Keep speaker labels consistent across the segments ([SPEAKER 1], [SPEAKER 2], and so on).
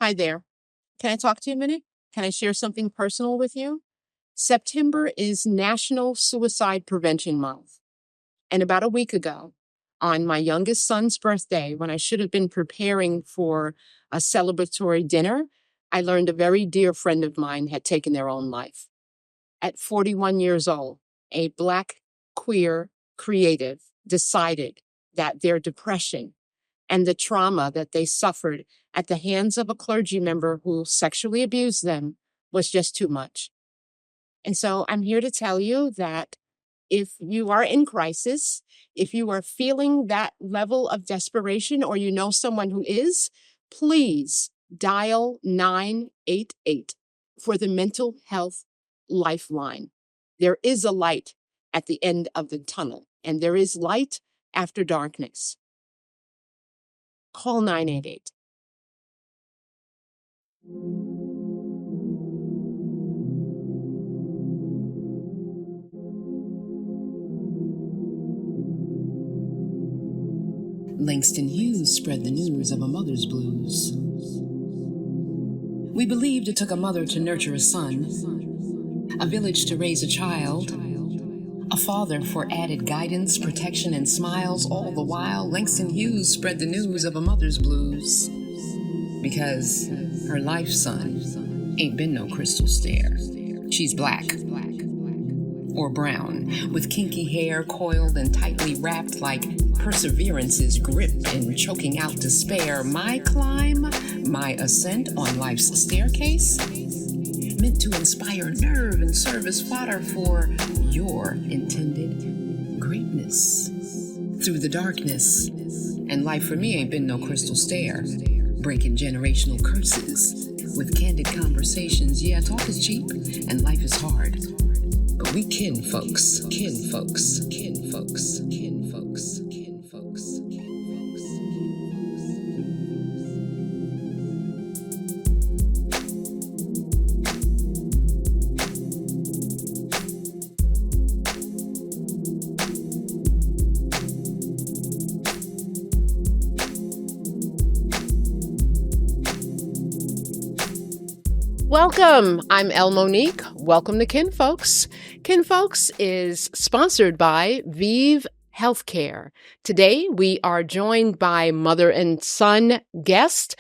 [SPEAKER 1] Hi there. Can I talk to you a minute? Can I share something personal with you? September is National Suicide Prevention Month. And about a week ago, on my youngest son's birthday, when I should have been preparing for a celebratory dinner, I learned a very dear friend of mine had taken their own life. At 41 years old, a Black queer creative decided that their depression and the trauma that they suffered at the hands of a clergy member who sexually abused them was just too much. And so I'm here to tell you that if you are in crisis, if you are feeling that level of desperation or you know someone who is, please dial 988 for the mental health lifeline. There is a light at the end of the tunnel, and there is light after darkness. Call 988.
[SPEAKER 2] Langston Hughes spread the news of a mother's blues. We believed it took a mother to nurture a son, a village to raise a child, a father for added guidance, protection, and smiles. All the while, Langston Hughes spread the news of a mother's blues. Because her life son ain't been no crystal stair. She's black. Or brown, with kinky hair coiled and tightly wrapped like perseverance's grip and choking out despair. My climb, my ascent on life's staircase, meant to inspire nerve and serve as fodder for your intended greatness. Through the darkness, and life for me ain't been no crystal stair, breaking generational curses with candid conversations. Yeah, talk is cheap and life is hard. But we kin folks, kin folks, kin folks, kin folks, kin folks, kin folks.
[SPEAKER 1] Welcome. I'm El Monique. Welcome to Kin Folks. Kin Folks is sponsored by ViiV Healthcare. Today, we are joined by mother and son guest,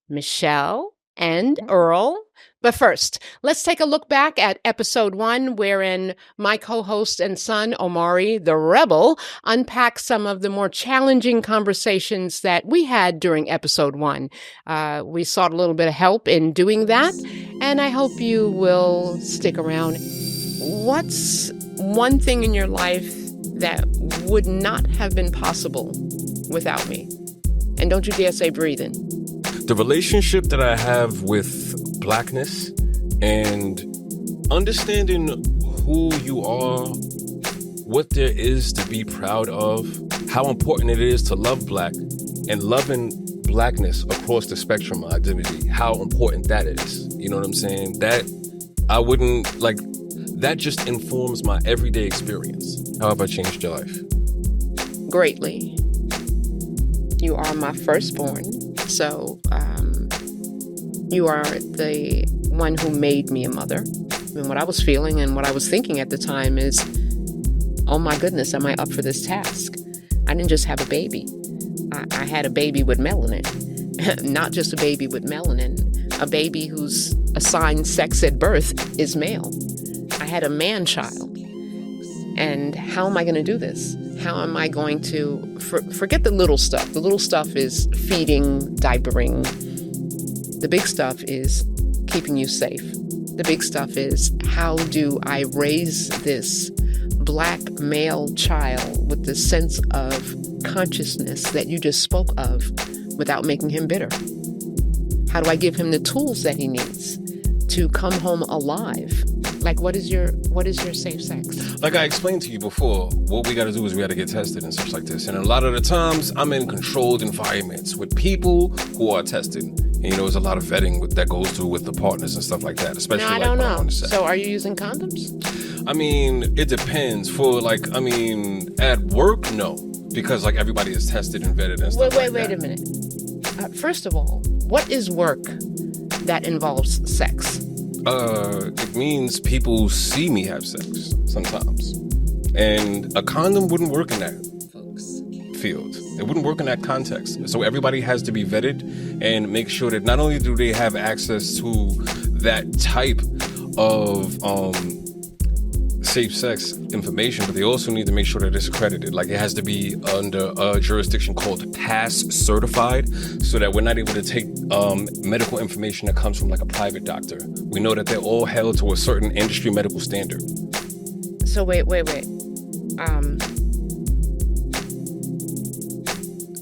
[SPEAKER 1] Michelle and Earl. But first, let's take a look back at episode 1, wherein my co-host and son, Omari The Rebel, unpacked some of the more challenging conversations that we had during episode 1. We sought a little bit of help in doing that, and I hope you will stick around. What's one thing in your life that would not have been possible without me? And don't you dare say breathing.
[SPEAKER 3] The relationship that I have with Blackness and understanding who you are, what there is to be proud of, how important it is to love Black, and loving Blackness across the spectrum of identity, how important that is. You know what I'm saying? That I wouldn't like, that just informs my everyday experience. How have I changed your life?
[SPEAKER 1] Greatly. You are my firstborn, so you are the one who made me a mother. And what I was feeling and what I was thinking at the time is, oh my goodness, am I up for this task? I didn't just have a baby. I had a baby with melanin. Not just a baby with melanin, a baby whose assigned sex at birth is male. I had a man child. And how am I going to do this? How am I going to forget the little stuff? The little stuff is feeding, diapering. The big stuff is keeping you safe. The big stuff is, how do I raise this Black male child with the sense of consciousness that you just spoke of without making him bitter? How do I give him the tools that he needs to come home alive? Like, what is your safe sex?
[SPEAKER 3] Like I explained to you before, what we got to do is we got to get tested and stuff like this. And a lot of the times, I'm in controlled environments with people who are tested. And, you know, there's a lot of vetting that goes through with the partners and stuff like that, especially
[SPEAKER 1] I don't know. So are you using condoms?
[SPEAKER 3] I mean, it depends. At work, no. Because, everybody is tested and vetted and stuff
[SPEAKER 1] Wait a minute. First of all, what is work? that involves sex?
[SPEAKER 3] It means people see me have sex sometimes. And a condom wouldn't work in that field. It wouldn't work in that context. So everybody has to be vetted and make sure that not only do they have access to that type of safe sex information, but they also need to make sure that it's accredited. Like, it has to be under a jurisdiction called PASS certified, so that we're not able to take medical information that comes from like a private doctor. We know that they're all held to a certain industry medical standard.
[SPEAKER 1] So wait.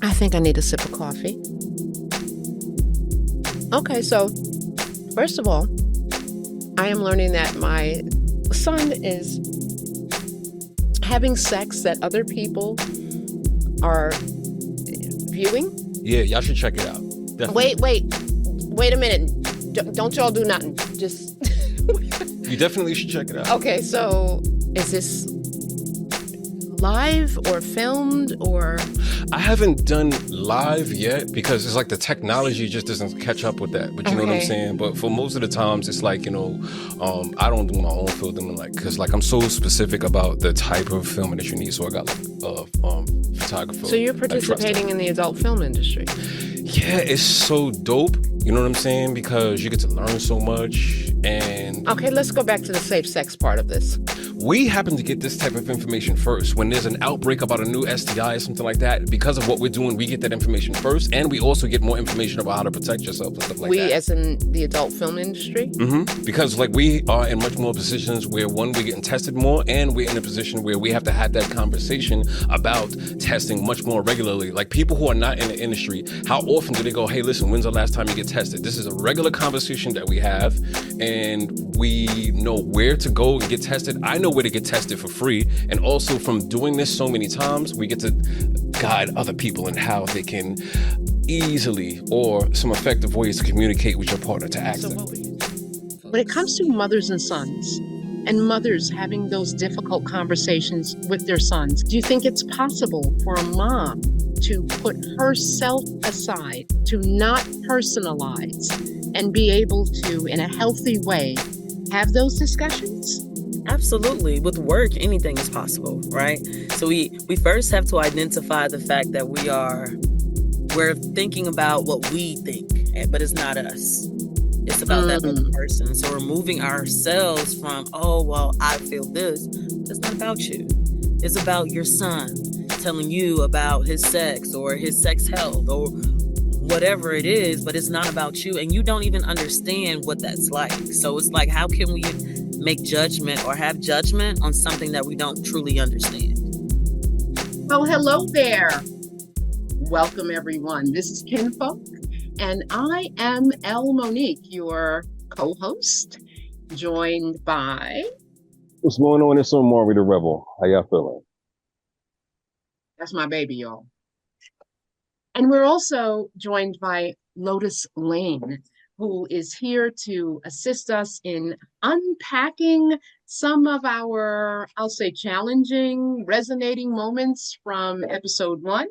[SPEAKER 1] I think I need a sip of coffee. Okay, so first of all, I am learning that my son is having sex that other people are viewing.
[SPEAKER 3] Yeah, y'all should check it out. Definitely.
[SPEAKER 1] Wait a minute. Don't y'all do nothing. Just.
[SPEAKER 3] You definitely should check it out.
[SPEAKER 1] Okay, so is this live or filmed or?
[SPEAKER 3] I haven't done live yet because it's like the technology just doesn't catch up with that. But you know what I'm saying? But for most of the times, it's like, I don't do my own filming, like, because like I'm so specific about the type of filming that you need. So I got like a photographer.
[SPEAKER 1] So you're participating in the adult film industry?
[SPEAKER 3] Yeah, it's so dope. You know what I'm saying? Because you get to learn so much. And
[SPEAKER 1] okay, let's go back to the safe sex part of this.
[SPEAKER 3] We happen to get this type of information first. When there's an outbreak about a new STI or something like that, because of what we're doing, we get that information first, and we also get more information about how to protect yourself and stuff like that.
[SPEAKER 1] We, as in the adult film industry?
[SPEAKER 3] Mm-hmm. Because like we are in much more positions where, one, we're getting tested more, and we're in a position where we have to have that conversation about testing much more regularly. Like, people who are not in the industry, how often do they go, hey, listen, when's the last time you get tested? This is a regular conversation that we have, and we know where to go and get tested. I know where to get tested for free, and also from doing this so many times, we get to guide other people in how they can easily, or some effective ways to communicate with your partner to ask them.
[SPEAKER 1] When it comes to mothers and sons, and mothers having those difficult conversations with their sons, do you think it's possible for a mom to put herself aside, to not personalize, and be able to, in a healthy way, have those discussions?
[SPEAKER 4] Absolutely. With work, anything is possible, right? So we first have to identify the fact that we're thinking about what we think, but it's not us. It's about that other person. So removing ourselves from, oh, well, I feel this. It's not about you. It's about your son telling you about his sex or his sex health or whatever it is, but it's not about you. And you don't even understand what that's like. So it's like, how can we make judgment or have judgment on something that we don't truly understand?
[SPEAKER 1] Well, hello there. Welcome, everyone. This is Kinfolk, and I am Elle Monique, your co-host, joined by...
[SPEAKER 3] What's going on? It's Omari The Rebel. How y'all feeling?
[SPEAKER 1] That's my baby, y'all. And we're also joined by Lotus Lane, who is here to assist us in unpacking some of our, I'll say, challenging, resonating moments from episode 1.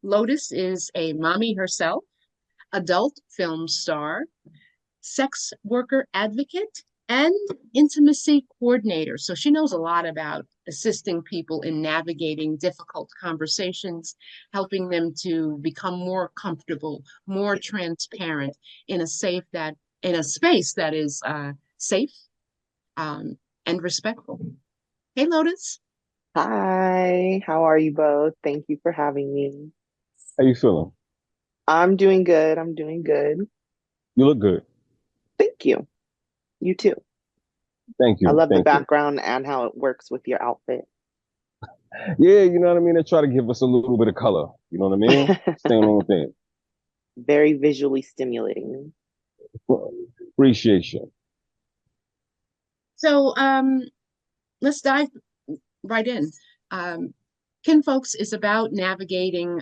[SPEAKER 1] Lotus is a mommy herself, adult film star, sex worker advocate, and intimacy coordinator. So she knows a lot about assisting people in navigating difficult conversations, helping them to become more comfortable, more transparent in a space that is safe and respectful. Hey, Lotus.
[SPEAKER 5] Hi, how are you both? Thank you for having me.
[SPEAKER 3] How you feeling?
[SPEAKER 5] I'm doing good. I'm doing good.
[SPEAKER 3] You look good.
[SPEAKER 5] Thank you. You too.
[SPEAKER 3] Thank you.
[SPEAKER 5] I love the
[SPEAKER 3] Thank you.
[SPEAKER 5] background and how it works with your outfit.
[SPEAKER 3] Yeah, you know what I mean? They try to give us a little bit of color. You know what I mean? Staying on thing.
[SPEAKER 5] Very visually stimulating.
[SPEAKER 3] Appreciate you.
[SPEAKER 1] So let's dive right in. Kinfolks is about navigating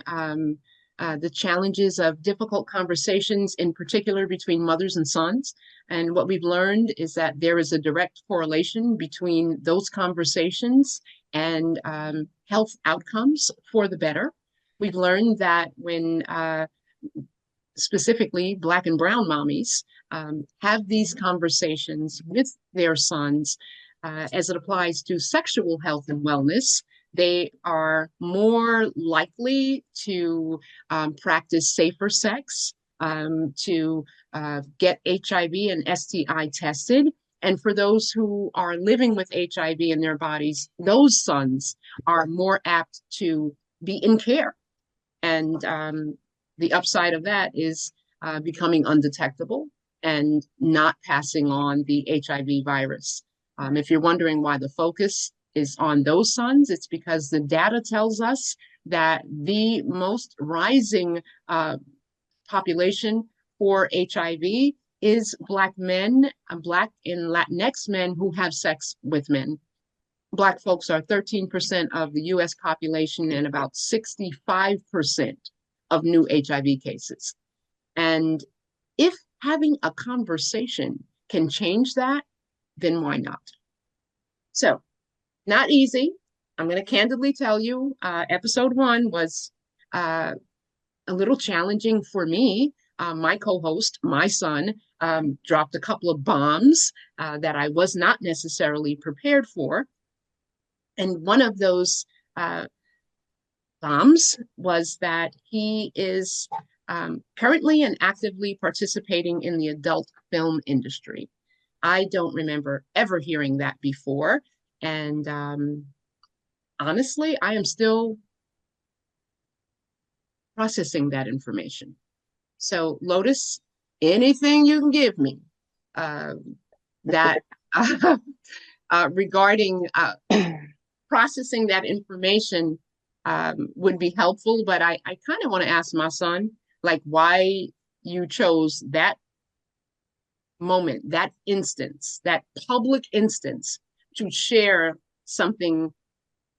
[SPEAKER 1] the challenges of difficult conversations, in particular between mothers and sons. And what we've learned is that there is a direct correlation between those conversations and health outcomes for the better. We've learned that when specifically Black and brown mommies have these conversations with their sons as it applies to sexual health and wellness. They are more likely to practice safer sex, to get HIV and STI tested. And for those who are living with HIV in their bodies, those sons are more apt to be in care. And the upside of that is becoming undetectable and not passing on the HIV virus. If you're wondering why the focus is on those sons, it's because the data tells us that the most rising population for HIV is Black men, Black and Latinx men who have sex with men. Black folks are 13% of the US population and about 65% of new HIV cases. And if having a conversation can change that, then why not? So, not easy. I'm going to candidly tell you, episode 1 was a little challenging for me. My co-host, my son, dropped a couple of bombs that I was not necessarily prepared for. And one of those bombs was that he is currently and actively participating in the adult film industry. I don't remember ever hearing that before. And honestly, I am still processing that information. So, Lotus, anything you can give me that regarding processing that information would be helpful. But I kind of want to ask my son, like, why you chose that moment, that instance, that public instance to share something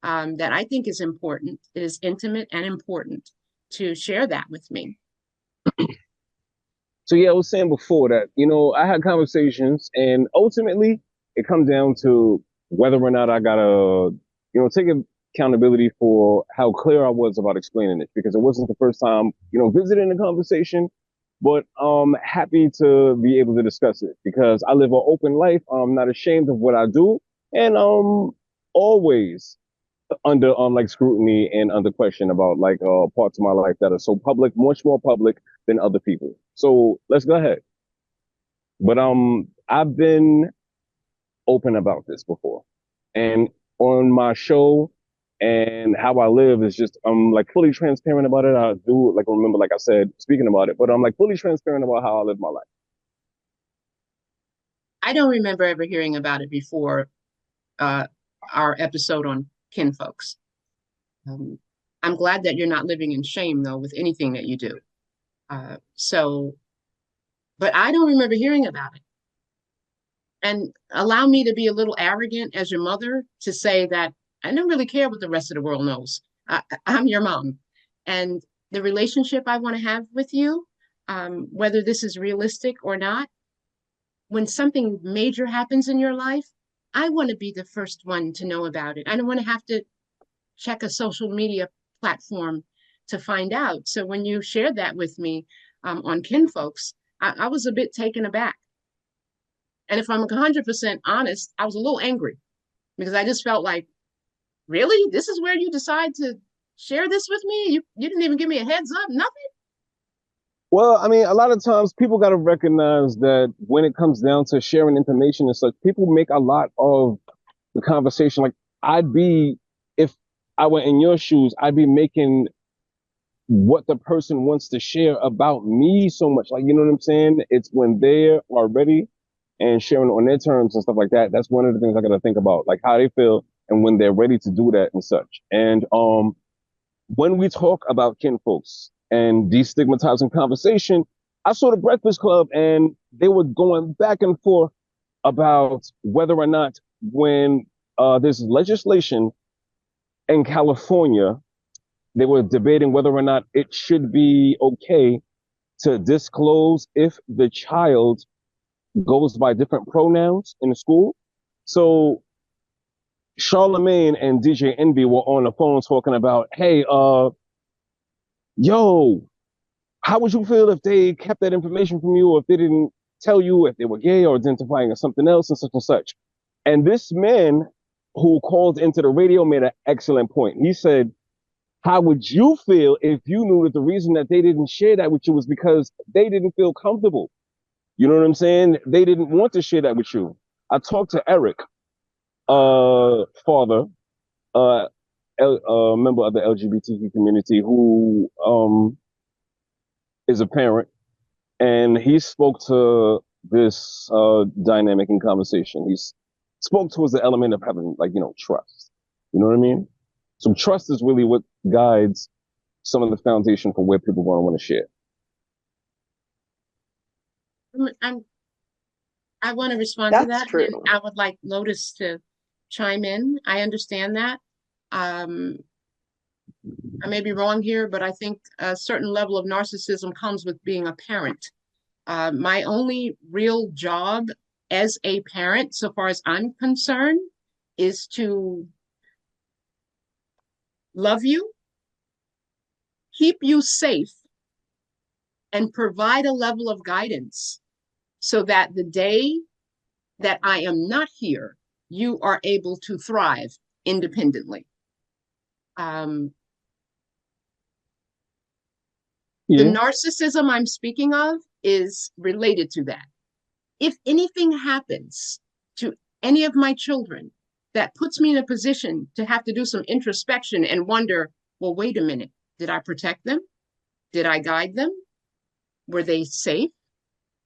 [SPEAKER 1] that I think is important, is intimate and important, to share that with me.
[SPEAKER 6] So yeah, I was saying before that, I had conversations, and ultimately it comes down to whether or not I gotta, take accountability for how clear I was about explaining it, because it wasn't the first time, visiting the conversation, but I'm happy to be able to discuss it because I live an open life. I'm not ashamed of what I do, and I'm always under like scrutiny and under question about like parts of my life that are so public, much more public than other people. So let's go ahead. But I've been open about this before, and on my show and how I live is just I'm like fully transparent about it. I do like remember, like I said, speaking about it, but I'm like fully transparent about how I live my life.
[SPEAKER 1] I don't remember ever hearing about it before our episode on kinfolks. I'm glad that you're not living in shame, though, with anything that you do. But I don't remember hearing about it. And allow me to be a little arrogant as your mother to say that I don't really care what the rest of the world knows. I'm your mom. And the relationship I want to have with you, whether this is realistic or not, when something major happens in your life, I want to be the first one to know about it. I don't want to have to check a social media platform to find out. So when you shared that with me on Kinfolks, I was a bit taken aback. And if I'm 100% honest, I was a little angry because I just felt like, really? This is where you decide to share this with me? You didn't even give me a heads up, nothing?
[SPEAKER 6] Well, I mean, a lot of times people got to recognize that when it comes down to sharing information and such, people make a lot of the conversation. Like if I were in your shoes, I'd be making what the person wants to share about me so much. Like, you know what I'm saying? It's when they are ready and sharing on their terms and stuff like that. That's one of the things I got to think about, like how they feel and when they're ready to do that and such. And when we talk about kinfolks and destigmatizing conversation, I saw the Breakfast Club and they were going back and forth about whether or not when there's legislation in California, they were debating whether or not it should be okay to disclose if the child goes by different pronouns in the school. So Charlemagne and DJ Envy were on the phone talking about, hey, yo, how would you feel if they kept that information from you or if they didn't tell you if they were gay or identifying as something else and such and such. And this man who called into the radio made an excellent point. He said, how would you feel if you knew that the reason that they didn't share that with you was because they didn't feel comfortable? You know what I'm saying? They didn't want to share that with you. I talked to Eric, father, a member of the LGBTQ community who is a parent, and he spoke to this dynamic in conversation. He's spoke towards the element of having, like, trust. You know what I mean? So trust is really what guides some of the foundation for where people are going to want to share.
[SPEAKER 1] I want to respond to
[SPEAKER 5] That's
[SPEAKER 1] that, and
[SPEAKER 5] true.
[SPEAKER 1] I would like Lotus to chime in. I understand that. I may be wrong here, but I think a certain level of narcissism comes with being a parent. My only real job as a parent, so far as I'm concerned, is to love you, keep you safe, and provide a level of guidance so that the day that I am not here, you are able to thrive independently. The narcissism I'm speaking of is related to that. If anything happens to any of my children that puts me in a position to have to do some introspection and wonder, well, wait a minute, did I protect them? Did I guide them? Were they safe?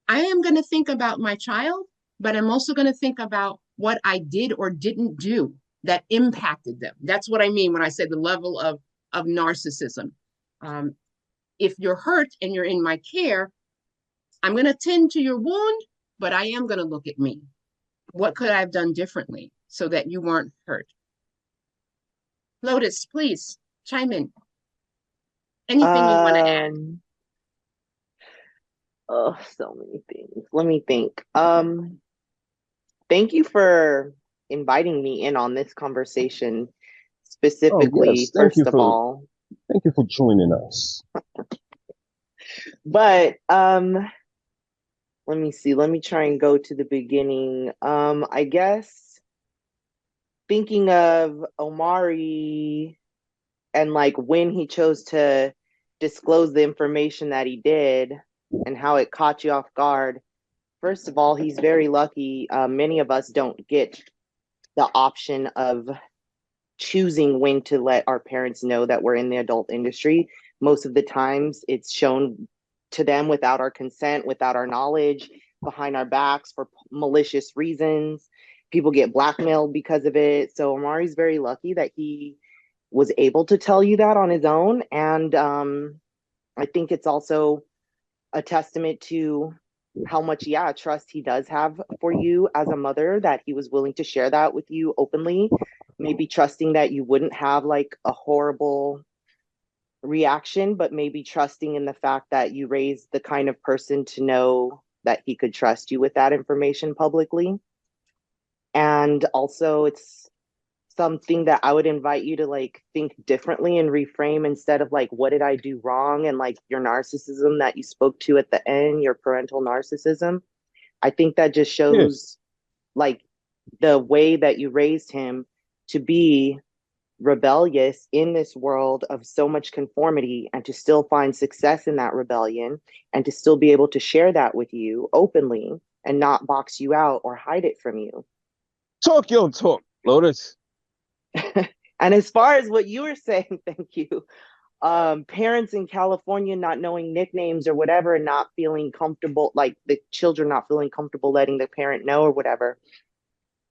[SPEAKER 1] I am going to think about my child, but I'm also going to think about what I did or didn't do that impacted them. That's what I mean when I say the level of narcissism. If you're hurt and you're in my care, I'm going to tend to your wound, but I am going to look at me. What could I have done differently so that you weren't hurt? Lotus, please chime in. Anything you want to add?
[SPEAKER 5] Oh, so many things. Let me think. Thank you for inviting me in on this conversation specifically,
[SPEAKER 6] yes.
[SPEAKER 5] first of all.
[SPEAKER 6] Thank you for joining us.
[SPEAKER 5] But let me see. Let me try and go to the beginning. I guess thinking of Omari and like when he chose to disclose the information that he did and how it caught you off guard. First of all, he's very lucky. Many of us don't get the option of choosing when to let our parents know that we're in the adult industry. Most of the times it's shown to them without our consent, without our knowledge, behind our backs for malicious reasons. People get blackmailed because of it. So Omari's very lucky that he was able to tell you that on his own. And I think it's also a testament to how much trust he does have for you as a mother, that he was willing to share that with you openly, maybe trusting that you wouldn't have like a horrible reaction, but maybe trusting in the fact that you raised the kind of person to know that he could trust you with that information publicly. And also it's something that I would invite you to like think differently and reframe, instead of like, what did I do wrong? And like your narcissism that you spoke to at the end, your parental narcissism. I think that just shows like the way that you raised him to be rebellious in this world of so much conformity, and to still find success in that rebellion, and to still be able to share that with you openly and not box you out or hide it from you.
[SPEAKER 6] Talk your talk, Lotus.
[SPEAKER 5] And as far as what you were saying, thank you. Parents in California not knowing nicknames or whatever, and not feeling comfortable, like the children not feeling comfortable letting the parent know or whatever.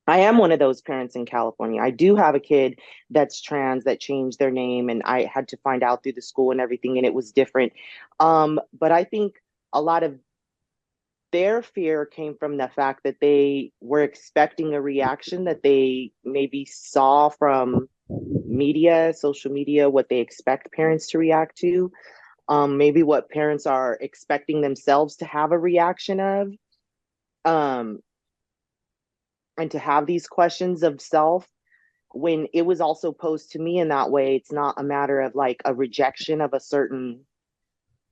[SPEAKER 5] I am one of those parents in California. I do have a kid that's trans that changed their name, and I had to find out through the school and everything, and it was different. But I think a lot of their fear came from the fact that they were expecting a reaction that they maybe saw from media, social media, what they expect parents to react to, maybe what parents are expecting themselves to have a reaction of, and to have these questions of self. When it was also posed to me in that way, it's not a matter of like a rejection of a certain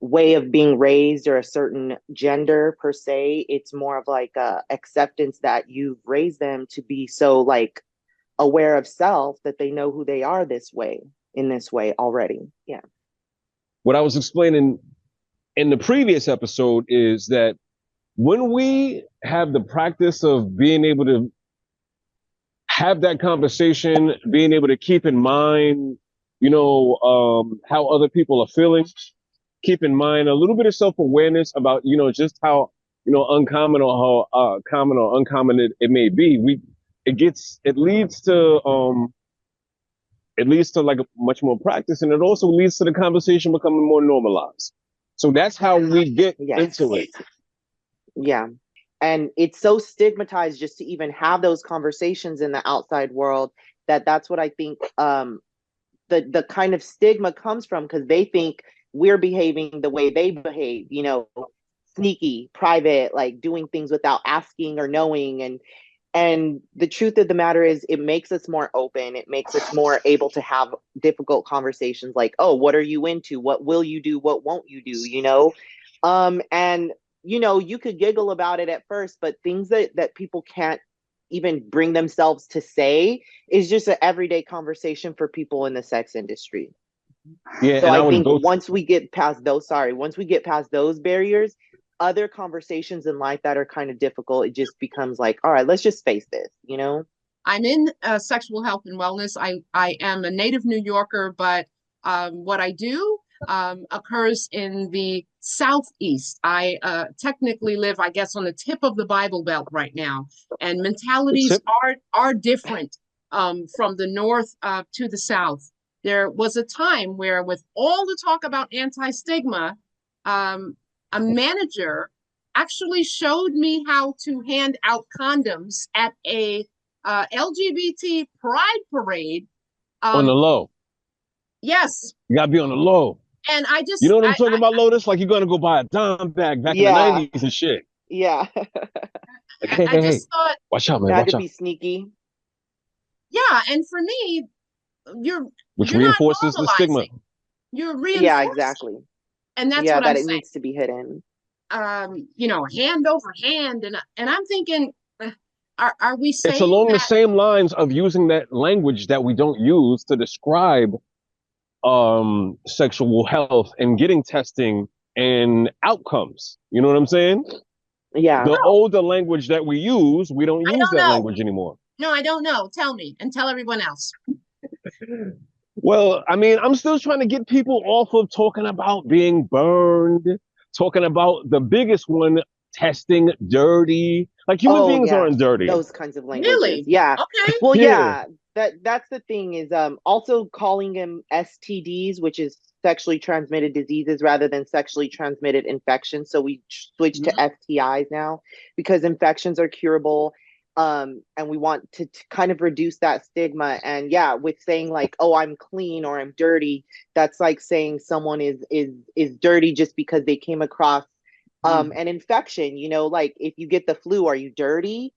[SPEAKER 5] way of being raised or a certain gender per se. It's more of like a acceptance that you've raised them to be so like aware of self that they know who they are this way, in this way already. Yeah.
[SPEAKER 6] What I was explaining in the previous episode is that when we have the practice of being able to have that conversation, being able to keep in mind, how other people are feeling, keep in mind a little bit of self-awareness about, just how, uncommon or how common or uncommon it may be. It leads to like much more practice, and it also leads to the conversation becoming more normalized. So that's how we get into it.
[SPEAKER 5] Yeah. And it's so stigmatized just to even have those conversations in the outside world, that's what I think the kind of stigma comes from, because they think we're behaving the way they behave, sneaky, private, like doing things without asking or knowing. And the truth of the matter is, it makes us more open. It makes us more able to have difficult conversations like, oh, what are you into? What will you do? What won't you do? And you could giggle about it at first, but things that people can't even bring themselves to say is just an everyday conversation for people in the sex industry.
[SPEAKER 6] Yeah.
[SPEAKER 5] So
[SPEAKER 6] And
[SPEAKER 5] I think once we get past those barriers, other conversations in life that are kind of difficult, it just becomes like, all right, let's just face this,
[SPEAKER 1] I'm in sexual health and wellness. I am a native New Yorker, but what I do occurs in the Southeast. I technically live, I guess, on the tip of the Bible Belt right now, and mentalities are different from the North to the South. There was a time where, with all the talk about anti-stigma, a manager actually showed me how to hand out condoms at a LGBT pride parade.
[SPEAKER 6] On the low.
[SPEAKER 1] Yes.
[SPEAKER 6] You gotta be on the low.
[SPEAKER 1] And I just,
[SPEAKER 6] you know what I'm talking about, Lotus? Like you're gonna go buy a dime bag back in the 90s and shit.
[SPEAKER 5] Yeah.
[SPEAKER 6] Like, hey,
[SPEAKER 1] I just thought,
[SPEAKER 6] watch out, man.
[SPEAKER 5] Had
[SPEAKER 6] Watch
[SPEAKER 5] to
[SPEAKER 6] out.
[SPEAKER 5] be sneaky.
[SPEAKER 1] Yeah, and for me,
[SPEAKER 6] Which
[SPEAKER 1] you're not
[SPEAKER 6] reinforces the stigma.
[SPEAKER 1] normalizing. You're reinforcing.
[SPEAKER 5] Yeah, exactly.
[SPEAKER 1] And that's what I'm
[SPEAKER 5] that
[SPEAKER 1] saying.
[SPEAKER 5] It needs to be hidden.
[SPEAKER 1] Hand over hand, and I'm thinking, are we saying
[SPEAKER 6] it's along
[SPEAKER 1] that
[SPEAKER 6] the same lines of using that language that we don't use to describe sexual health and getting testing and outcomes? You know what I'm saying?
[SPEAKER 5] Yeah.
[SPEAKER 6] The older language that we use, we don't use that language anymore.
[SPEAKER 1] No, I don't know. Tell me and tell everyone else.
[SPEAKER 6] Well, I mean, I'm still trying to get people off of talking about being burned, talking about the biggest one, testing dirty. Like human beings aren't dirty.
[SPEAKER 5] Those kinds of languages.
[SPEAKER 1] Really?
[SPEAKER 5] Yeah.
[SPEAKER 1] Okay.
[SPEAKER 5] Well, yeah. That's the thing is also calling them STDs, which is sexually transmitted diseases, rather than sexually transmitted infections. So we switched to STIs now because infections are curable. And we want to kind of reduce that stigma. And yeah, with saying like, oh, I'm clean or I'm dirty, that's like saying someone is dirty just because they came across an infection. Like if you get the flu, are you dirty?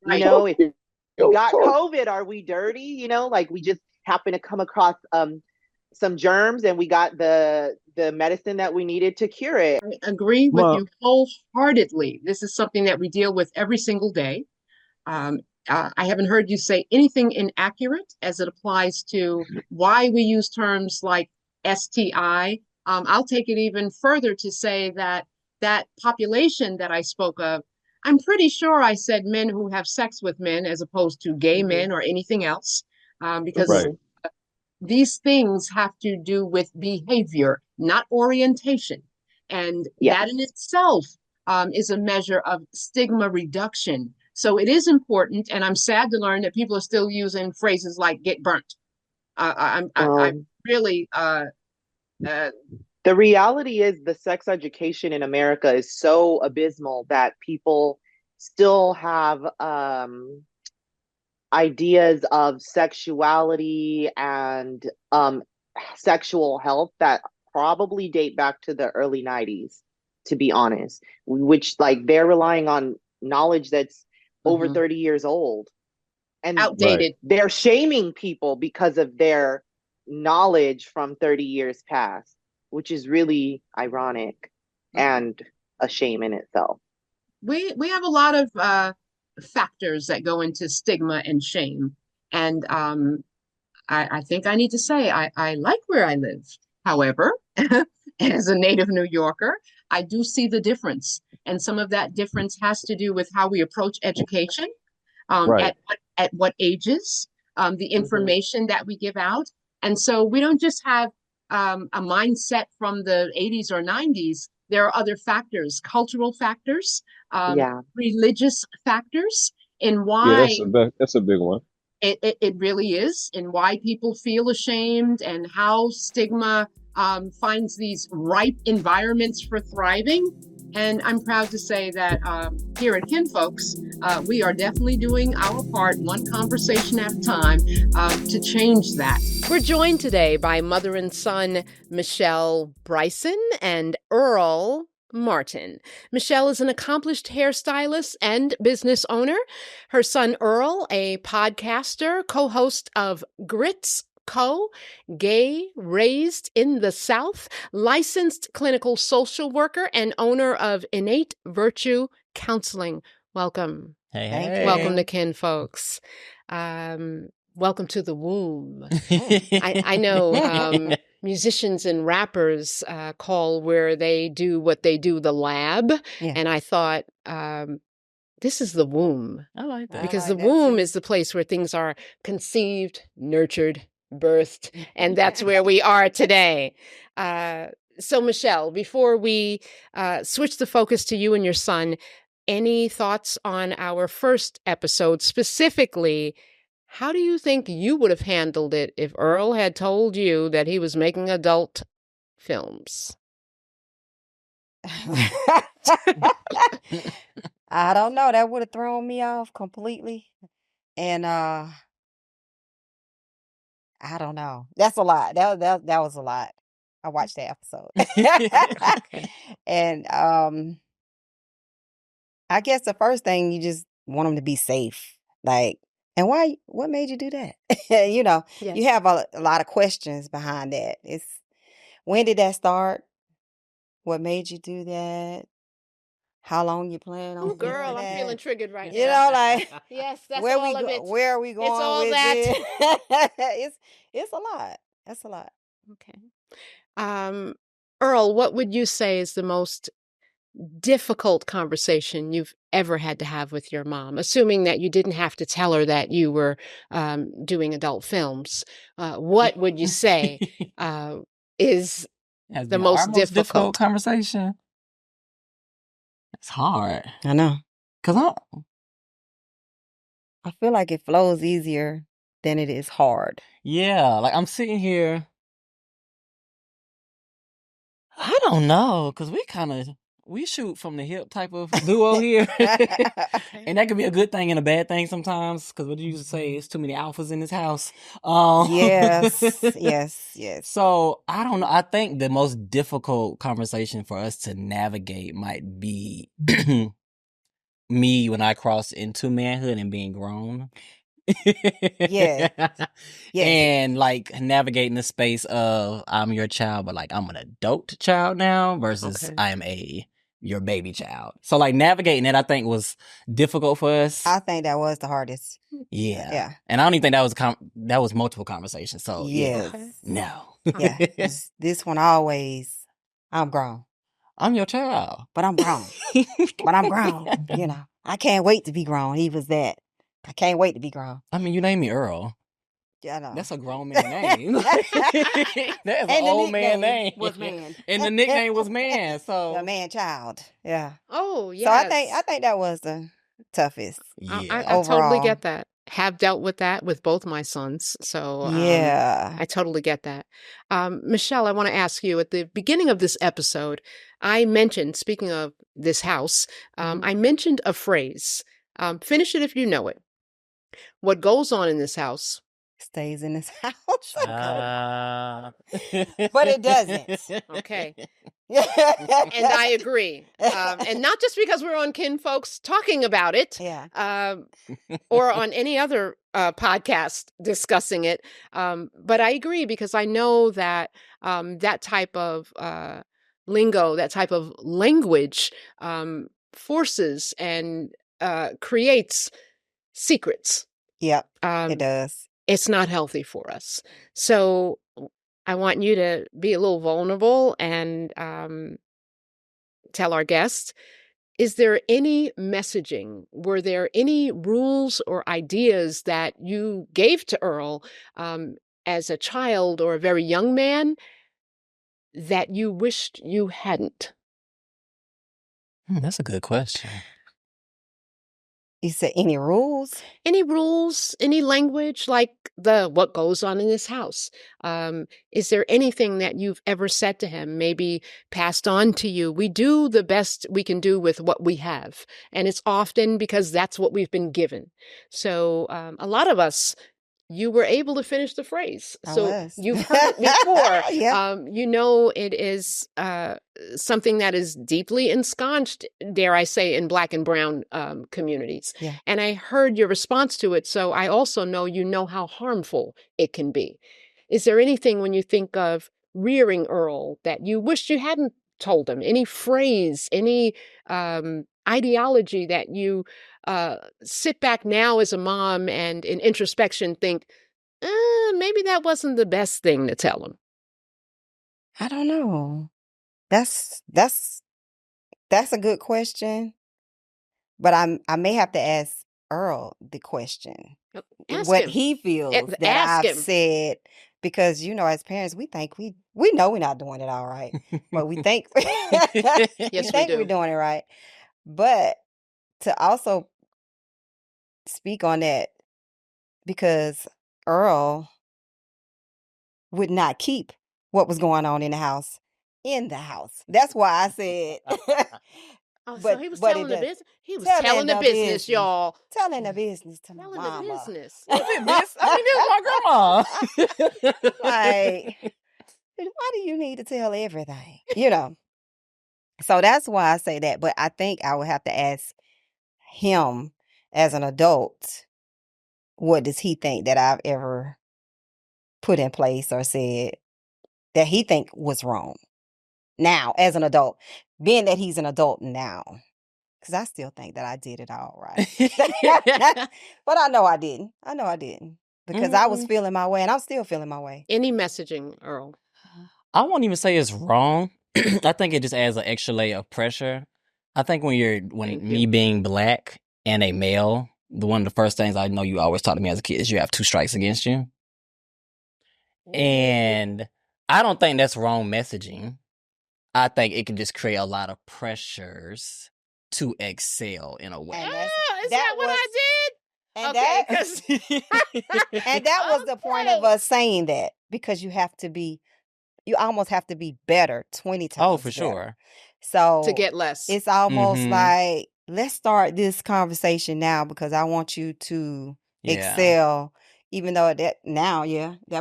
[SPEAKER 1] Right.
[SPEAKER 5] If you got COVID, are we dirty? Like we just happen to come across some germs and we got the medicine that we needed to cure it.
[SPEAKER 1] I agree with you wholeheartedly. This is something that we deal with every single day. I haven't heard you say anything inaccurate as it applies to why we use terms like STI. I'll take it even further to say that population that I spoke of, I'm pretty sure I said men who have sex with men as opposed to gay men or anything else, because these things have to do with behavior, not orientation. And that in itself is a measure of stigma reduction. So it is important, and I'm sad to learn that people are still using phrases like "get burnt." I'm really.
[SPEAKER 5] The reality is, the sex education in America is so abysmal that people still have ideas of sexuality and sexual health that probably date back to the early 90s, to be honest, which like they're relying on knowledge that's over 30 years old and
[SPEAKER 1] outdated.
[SPEAKER 5] They're shaming people because of their knowledge from 30 years past. which is really ironic and a shame in itself.
[SPEAKER 1] We have a lot of factors that go into stigma and shame. And I think I need to say I like where I live. However, as a native New Yorker, I do see the difference. And some of that difference has to do with how we approach education,
[SPEAKER 6] Right.
[SPEAKER 1] at what ages, the information that we give out. And so we don't just have a mindset from the 80s or 90s. There are other factors, cultural factors,
[SPEAKER 5] Yeah.
[SPEAKER 1] religious factors, in
[SPEAKER 6] Yeah,
[SPEAKER 1] why
[SPEAKER 6] that's a big one.
[SPEAKER 1] it really is, and why people feel ashamed, and how stigma finds these ripe environments for thriving. And I'm proud to say that here at Kinfolks, we are definitely doing our part, one conversation at a time, to change that. We're joined today by mother and son Michelle Bryson and Earl Martin. Michelle is an accomplished hairstylist and business owner. Her son Earl, a podcaster, co-host of Grits Co., Gay Raised in the South, licensed clinical social worker, and owner of Innate Virtue Counseling. Welcome.
[SPEAKER 7] Hey.
[SPEAKER 1] Welcome to Kinfolks. Welcome to the womb. I know musicians and rappers call where they do what they do the lab.
[SPEAKER 7] Yeah.
[SPEAKER 1] And I thought, this is the womb.
[SPEAKER 7] I like that.
[SPEAKER 1] Because the womb is the place where things are conceived, nurtured, birthed, and that's where we are today. So, Michelle, before we switch the focus to you and your son, any thoughts on our first episode, specifically? How do you think you would have handled it if Earl had told you that he was making adult films?
[SPEAKER 7] I don't know. That would have thrown me off completely. And I don't know. That's a lot. That was a lot. I watched that episode. And I guess the first thing, you just want them to be safe. Like, and what made you do that? You know,
[SPEAKER 1] Yes.
[SPEAKER 7] You have a lot of questions behind that. When did that start? What made you do that? How long you plan on
[SPEAKER 1] Oh, girl,
[SPEAKER 7] doing
[SPEAKER 1] I'm
[SPEAKER 7] that?
[SPEAKER 1] feeling triggered right
[SPEAKER 7] You
[SPEAKER 1] now.
[SPEAKER 7] know, like
[SPEAKER 1] Yes, that's
[SPEAKER 7] where
[SPEAKER 1] all of it.
[SPEAKER 7] where are we going
[SPEAKER 1] all
[SPEAKER 7] with
[SPEAKER 1] that.
[SPEAKER 7] it? It's a lot. That's a lot.
[SPEAKER 1] Okay. Earl, what would you say is the most difficult conversation you've ever had to have with your mom, assuming that you didn't have to tell her that you were doing adult films? What would you say is
[SPEAKER 8] Has
[SPEAKER 1] the
[SPEAKER 8] been
[SPEAKER 1] most
[SPEAKER 8] our
[SPEAKER 1] difficult
[SPEAKER 8] conversation? It's hard.
[SPEAKER 7] I know.
[SPEAKER 8] Cause
[SPEAKER 7] I feel like it flows easier than it is hard.
[SPEAKER 8] like I'm sitting here. I don't know, cause we shoot from the hip type of duo here, and that could be a good thing and a bad thing sometimes. Cause what you used to say, it's too many alphas in this house.
[SPEAKER 7] Yes.
[SPEAKER 8] So I don't know. I think the most difficult conversation for us to navigate might be me when I cross into manhood and being grown.
[SPEAKER 7] Yeah.
[SPEAKER 8] And like navigating the space of I'm your child, but like I'm an adult child now versus
[SPEAKER 1] Okay.
[SPEAKER 8] I am your baby child. So like navigating it, I think was difficult for us.
[SPEAKER 7] I think that was the hardest.
[SPEAKER 8] Yeah. And I don't even think that was multiple conversations. So
[SPEAKER 7] Yes.
[SPEAKER 1] Okay.
[SPEAKER 8] no.
[SPEAKER 7] Yeah. This one always, I'm grown,
[SPEAKER 8] I'm your child.
[SPEAKER 7] but I'm grown. You know, I can't wait to be grown. He was that. I can't wait to be grown.
[SPEAKER 8] I mean, you named me Earl.
[SPEAKER 7] Yeah, I know.
[SPEAKER 8] That's a grown man name. That's an
[SPEAKER 7] And the
[SPEAKER 8] old man
[SPEAKER 7] nickname
[SPEAKER 8] name.
[SPEAKER 7] was man.
[SPEAKER 8] And the nickname was man. So
[SPEAKER 7] The man child. Yeah.
[SPEAKER 1] Oh, yes.
[SPEAKER 7] So I think that was the toughest.
[SPEAKER 8] yeah.
[SPEAKER 1] I totally
[SPEAKER 7] Overall.
[SPEAKER 1] get that. Have dealt with that with both my sons. So
[SPEAKER 7] Yeah.
[SPEAKER 1] I totally get that. Michelle, I want to ask you, at the beginning of this episode, I mentioned, speaking of this house, I mentioned a phrase. Finish it if you know it. What goes on in this house
[SPEAKER 7] stays in his house.
[SPEAKER 8] But
[SPEAKER 7] But it doesn't.
[SPEAKER 1] Okay. And I agree. And not just because we're on Kin Folks talking about it,
[SPEAKER 7] Yeah.
[SPEAKER 1] or on any other podcast discussing it, but I agree because I know that that type of lingo, that type of language, forces and creates secrets.
[SPEAKER 7] Yep. It does.
[SPEAKER 1] It's not healthy for us. So I want you to be a little vulnerable and tell our guests, is there any messaging? Were there any rules or ideas that you gave to Earl as a child or a very young man that you wished you hadn't?
[SPEAKER 8] That's a good question.
[SPEAKER 7] You said any rules?
[SPEAKER 1] Any rules, any language, like the what goes on in this house? Is there anything that you've ever said to him, maybe passed on to you? We do the best we can do with what we have. And it's often because that's what we've been given. So a lot of us, you were able to finish the phrase.
[SPEAKER 7] I
[SPEAKER 1] So
[SPEAKER 7] was.
[SPEAKER 1] you've heard it before.
[SPEAKER 7] Yeah.
[SPEAKER 1] You know, it is something that is deeply ensconced, dare I say, in Black and brown communities.
[SPEAKER 7] Yeah.
[SPEAKER 1] And I heard your response to it. So I also know you know how harmful it can be. Is there anything when you think of rearing Earl that you wished you hadn't told him? Any phrase, any ideology that you sit back now as a mom and in introspection think, maybe that wasn't the best thing to tell him?
[SPEAKER 7] I don't know. That's a good question. But I may have to ask Earl the question.
[SPEAKER 1] Ask
[SPEAKER 7] what
[SPEAKER 1] him.
[SPEAKER 7] he feels that
[SPEAKER 1] Ask
[SPEAKER 7] I've
[SPEAKER 1] him.
[SPEAKER 7] said. Because, you know, as parents, we think we know we're not doing it all right. But we think
[SPEAKER 1] Yes, we do.
[SPEAKER 7] we're doing it right. But to also speak on that, because Earl would not keep what was going on in the house. That's why I said.
[SPEAKER 1] So he was telling the business. He was telling the business, y'all.
[SPEAKER 7] Telling the business to my
[SPEAKER 1] Telling
[SPEAKER 7] mama.
[SPEAKER 1] the business.
[SPEAKER 8] I mean, this is my grandma.
[SPEAKER 7] Like, why do you need to tell everything? You know. So that's why I say that. But I think I would have to ask him as an adult, what does he think that I've ever put in place or said that he think was wrong now as an adult, being that he's an adult now. Because I still think that I did it all right. But I know I didn't. Because I was feeling my way and I'm still feeling my way.
[SPEAKER 1] Any messaging, Earl?
[SPEAKER 8] I won't even say it's wrong. I think it just adds an extra layer of pressure. I think me being Black and a male, one of the first things I know you always taught to me as a kid is you have 2 strikes against you. And I don't think that's wrong messaging. I think it can just create a lot of pressures to excel in a way.
[SPEAKER 1] Is that what I did?
[SPEAKER 7] And
[SPEAKER 1] Okay,
[SPEAKER 7] and that was the point of us saying that, because you almost have to be better 20 times.
[SPEAKER 8] Oh, for
[SPEAKER 7] better.
[SPEAKER 8] Sure.
[SPEAKER 7] So
[SPEAKER 1] to get less.
[SPEAKER 7] It's almost like, let's start this conversation now because I want you to excel, even though that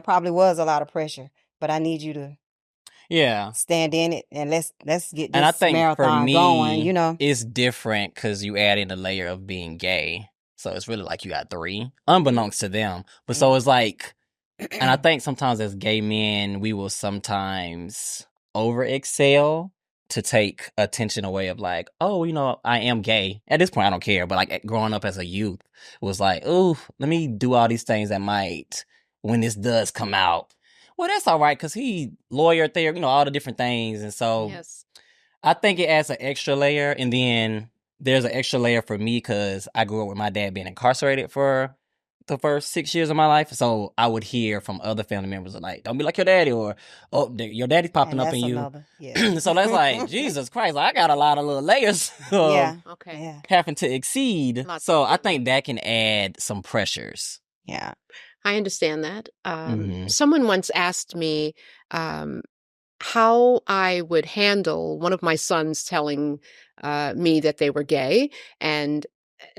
[SPEAKER 7] probably was a lot of pressure, but I need you to stand in it and let's get this
[SPEAKER 8] and I think
[SPEAKER 7] marathon
[SPEAKER 8] for me,
[SPEAKER 7] going, you know.
[SPEAKER 8] It's different because you add in a layer of being gay. So it's really like you got 3, unbeknownst to them. But so it's like, and I think sometimes as gay men, we will sometimes over excel to take attention away of like, oh, you know, I am gay. At this point, I don't care. But like growing up as a youth, it was like, oh, let me do all these things that might, when this does come out, well, that's all right because he lawyer there, you know, all the different things. And so I think it adds an extra layer. And then there's an extra layer for me because I grew up with my dad being incarcerated for the first 6 years of my life. So I would hear from other family members like, don't be like your daddy, or, oh, your daddy's popping up in you. So that's like, Jesus Christ, I got a lot of little layers of having to exceed. So I think that can add some pressures.
[SPEAKER 7] Yeah.
[SPEAKER 1] I understand that. Someone once asked me how I would handle one of my sons telling me that they were gay. And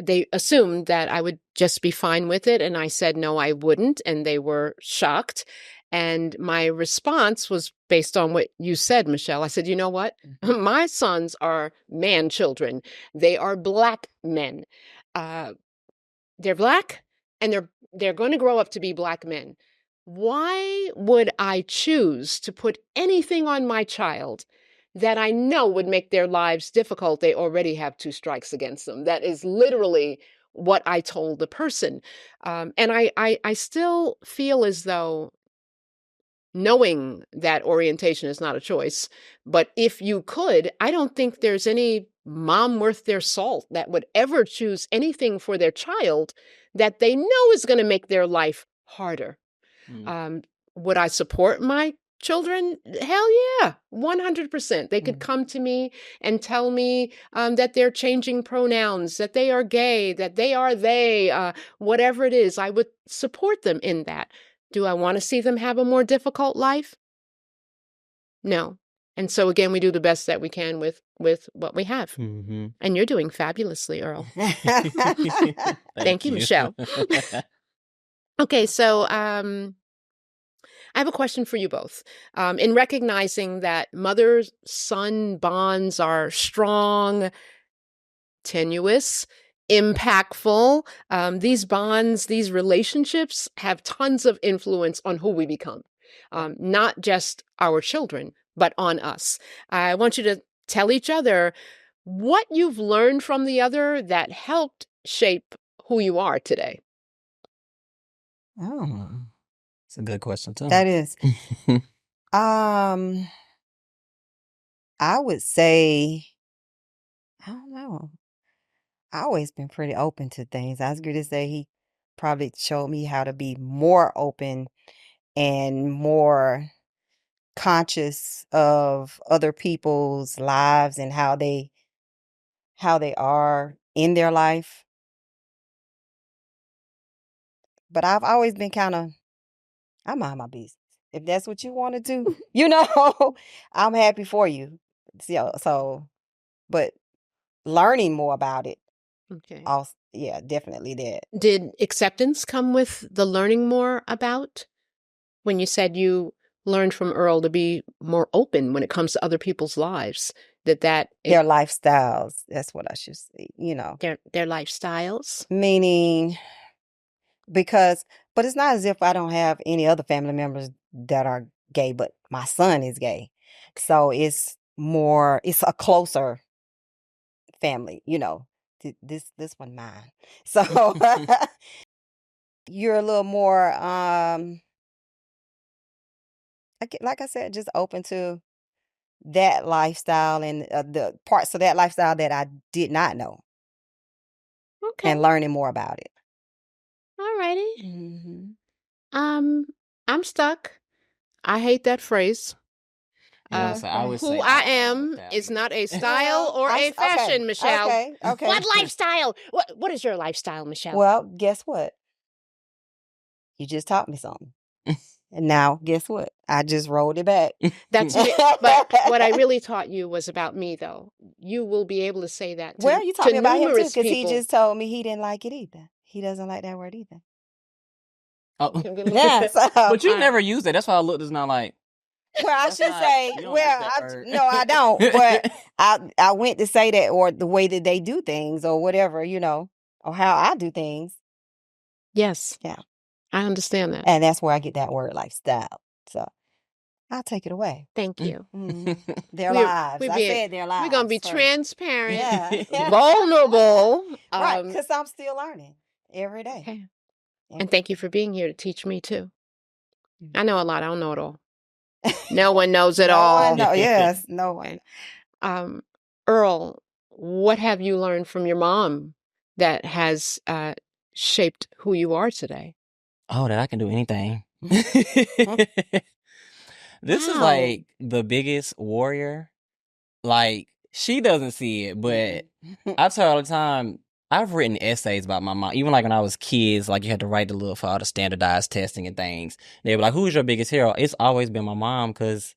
[SPEAKER 1] they assumed that I would just be fine with it. And I said, no, I wouldn't. And they were shocked. And my response was based on what you said, Michelle. I said, you know what? My sons are man children. They are Black men. They're Black, and they're going to grow up to be Black men. Why would I choose to put anything on my child that I know would make their lives difficult? They already have 2 strikes against them. That is literally what I told the person. And I still feel as though, knowing that orientation is not a choice, but if you could, I don't think there's any mom worth their salt that would ever choose anything for their child that they know is going to make their life harder. Would I support my children? Hell yeah, 100%. They could come to me and tell me that they're changing pronouns, that they are gay, that they are they, whatever it is. I would support them in that. Do I want to see them have a more difficult life? No. And so again, we do the best that we can with what we have.
[SPEAKER 8] Mm-hmm.
[SPEAKER 1] And you're doing fabulously, Earl.
[SPEAKER 8] Thank
[SPEAKER 1] you, Michelle. Okay, so I have a question for you both. In recognizing that mother-son bonds are strong, tenuous, impactful, these bonds, these relationships have tons of influence on who we become, not just our children, but on us. I want you to tell each other what you've learned from the other that helped shape who you are today.
[SPEAKER 7] Oh,
[SPEAKER 8] It's a good question too.
[SPEAKER 7] that is. I would say, I don't know. I always been pretty open to things. I was going to say he probably showed me how to be more open and more conscious of other people's lives and how they are in their life. But I've always been I mind my business. If that's what you want to do, I'm happy for you. But learning more about it,
[SPEAKER 1] Okay.
[SPEAKER 7] yeah, definitely that.
[SPEAKER 1] Did acceptance come with the learning more about? When you said you learned from Earl to be more open when it comes to other people's lives, their
[SPEAKER 7] lifestyles, that's what I should say,
[SPEAKER 1] their lifestyles?
[SPEAKER 7] Meaning, but it's not as if I don't have any other family members that are gay, but my son is gay. So it's a closer family, this one mine. So you're a little more, like I said, just open to that lifestyle and the parts of that lifestyle that I did not know.
[SPEAKER 1] Okay.
[SPEAKER 7] And learning more about it.
[SPEAKER 1] All righty.
[SPEAKER 7] Mm-hmm.
[SPEAKER 1] I'm stuck. I hate that phrase.
[SPEAKER 8] I would
[SPEAKER 1] who
[SPEAKER 8] say
[SPEAKER 1] I am is not a style or a fashion, Michelle.
[SPEAKER 7] Okay.
[SPEAKER 1] What lifestyle? What is your lifestyle, Michelle?
[SPEAKER 7] Well, guess what? You just taught me something. And now, guess what? I just rolled it back.
[SPEAKER 1] But what I really taught you was about me, though. You will be able to say that to
[SPEAKER 7] you taught me about him, too, because
[SPEAKER 1] people.
[SPEAKER 7] he just told me he didn't like it either. He doesn't like that word either.
[SPEAKER 8] Oh.
[SPEAKER 7] Yeah,
[SPEAKER 8] but you never used it. That's why I looked. It's not like.
[SPEAKER 7] Well, I should say, no, I don't. But I went to say that, or the way that they do things, or whatever, or how I do things.
[SPEAKER 1] Yes.
[SPEAKER 7] Yeah.
[SPEAKER 1] I understand that.
[SPEAKER 7] And that's where I get that word lifestyle. So I'll take it away.
[SPEAKER 1] Thank you.
[SPEAKER 7] Their lives. I said their lives.
[SPEAKER 1] We're going to be transparent,
[SPEAKER 7] yeah.
[SPEAKER 1] vulnerable.
[SPEAKER 7] Right, because I'm still learning every day.
[SPEAKER 1] Okay. And thank you for being here to teach me, too. I know a lot. I don't know it all. No one knows it all.
[SPEAKER 7] Yes, no one.
[SPEAKER 1] Earl, what have you learned from your mom that has shaped who you are today?
[SPEAKER 8] Oh, that I can do anything. This is like the biggest warrior. Like, she doesn't see it, but I tell her all the time, I've written essays about my mom. Even like when I was kids, like you had to write for all the standardized testing and things. They were like, who's your biggest hero? It's always been my mom, because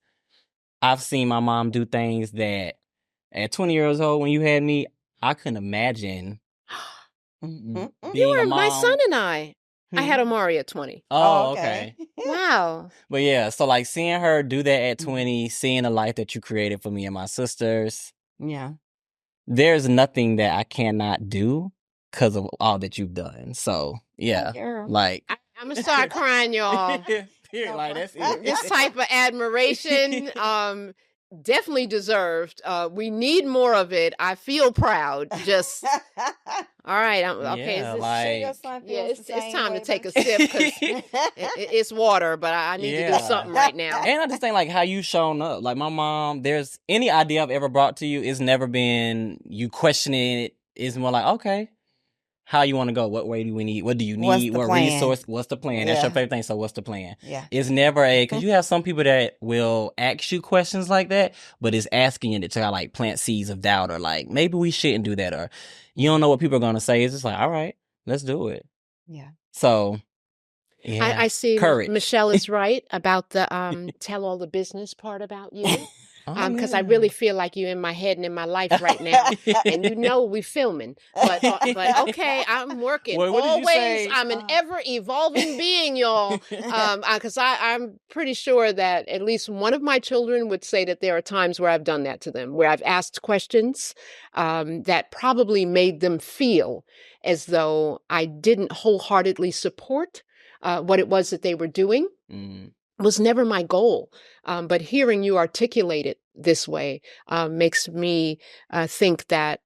[SPEAKER 8] I've seen my mom do things that at 20 years old when you had me, I couldn't imagine
[SPEAKER 7] Mhm.
[SPEAKER 8] being a
[SPEAKER 1] My
[SPEAKER 8] mom.
[SPEAKER 1] son and I had Omari at 20.
[SPEAKER 8] Oh, okay.
[SPEAKER 1] Wow.
[SPEAKER 8] But yeah, so like seeing her do that at
[SPEAKER 7] Mhm.
[SPEAKER 8] 20, seeing the life that you created for me and my sisters,
[SPEAKER 7] Yeah.
[SPEAKER 8] there's nothing that I cannot do because of all that you've done. So yeah,
[SPEAKER 7] Girl.
[SPEAKER 8] like
[SPEAKER 1] I'm going to start crying, y'all.
[SPEAKER 8] period, like that's it.
[SPEAKER 1] This type of admiration, definitely deserved. We need more of it. I feel proud. Just all right. Okay.
[SPEAKER 8] Yeah,
[SPEAKER 1] It's time to take a sip because it's water, but I need to do something right now.
[SPEAKER 8] And I just think like how you shown up. Like my mom, there's any idea I've ever brought to you, it's never been you questioning it. It's more like, okay, how you want to go? What way do we need? What do you
[SPEAKER 7] What's
[SPEAKER 8] need?
[SPEAKER 7] the
[SPEAKER 8] What
[SPEAKER 7] plan?
[SPEAKER 8] resource? What's the plan? That's your
[SPEAKER 7] Yeah.
[SPEAKER 8] favorite thing. So what's the plan?
[SPEAKER 7] Yeah.
[SPEAKER 8] It's never because you have some people that will ask you questions like that, but it's asking you to like plant seeds of doubt or like maybe we shouldn't do that or you don't know what people are gonna say. It's just like, all right, let's do it.
[SPEAKER 7] Yeah.
[SPEAKER 8] So yeah,
[SPEAKER 1] I see
[SPEAKER 8] courage.
[SPEAKER 1] Michelle is right about the tell all the business part about you. Because I
[SPEAKER 8] yeah.
[SPEAKER 1] really feel like you're in my head and in my life right now, and you know we filming. But okay, I'm working.
[SPEAKER 8] Well, what did you
[SPEAKER 1] Always,
[SPEAKER 8] say?
[SPEAKER 1] I'm an ever evolving being, y'all. Because I'm pretty sure that at least one of my children would say that there are times where I've done that to them, where I've asked questions that probably made them feel as though I didn't wholeheartedly support what it was that they were doing. Was never my goal. But hearing you articulate it this way makes me think that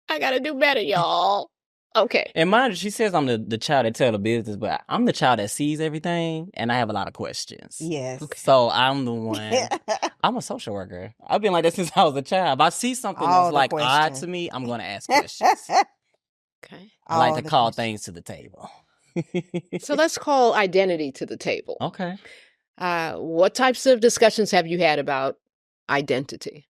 [SPEAKER 1] I got to do better, y'all. Okay.
[SPEAKER 8] And mind you, she says I'm the child that tell the business, but I'm the child that sees everything, and I have a lot of questions.
[SPEAKER 7] Yes.
[SPEAKER 1] Okay.
[SPEAKER 8] So I'm the one. I'm a social worker. I've been like that since I was a child. If I see something
[SPEAKER 7] All
[SPEAKER 8] that's
[SPEAKER 7] the
[SPEAKER 8] like odd
[SPEAKER 7] questions.
[SPEAKER 8] to me, I'm going to ask questions.
[SPEAKER 1] Okay.
[SPEAKER 8] I like
[SPEAKER 7] All
[SPEAKER 8] to
[SPEAKER 7] the
[SPEAKER 8] call
[SPEAKER 7] questions.
[SPEAKER 8] things to the table.
[SPEAKER 1] So let's call identity to the table.
[SPEAKER 8] Okay.
[SPEAKER 1] What types of discussions have you had about identity?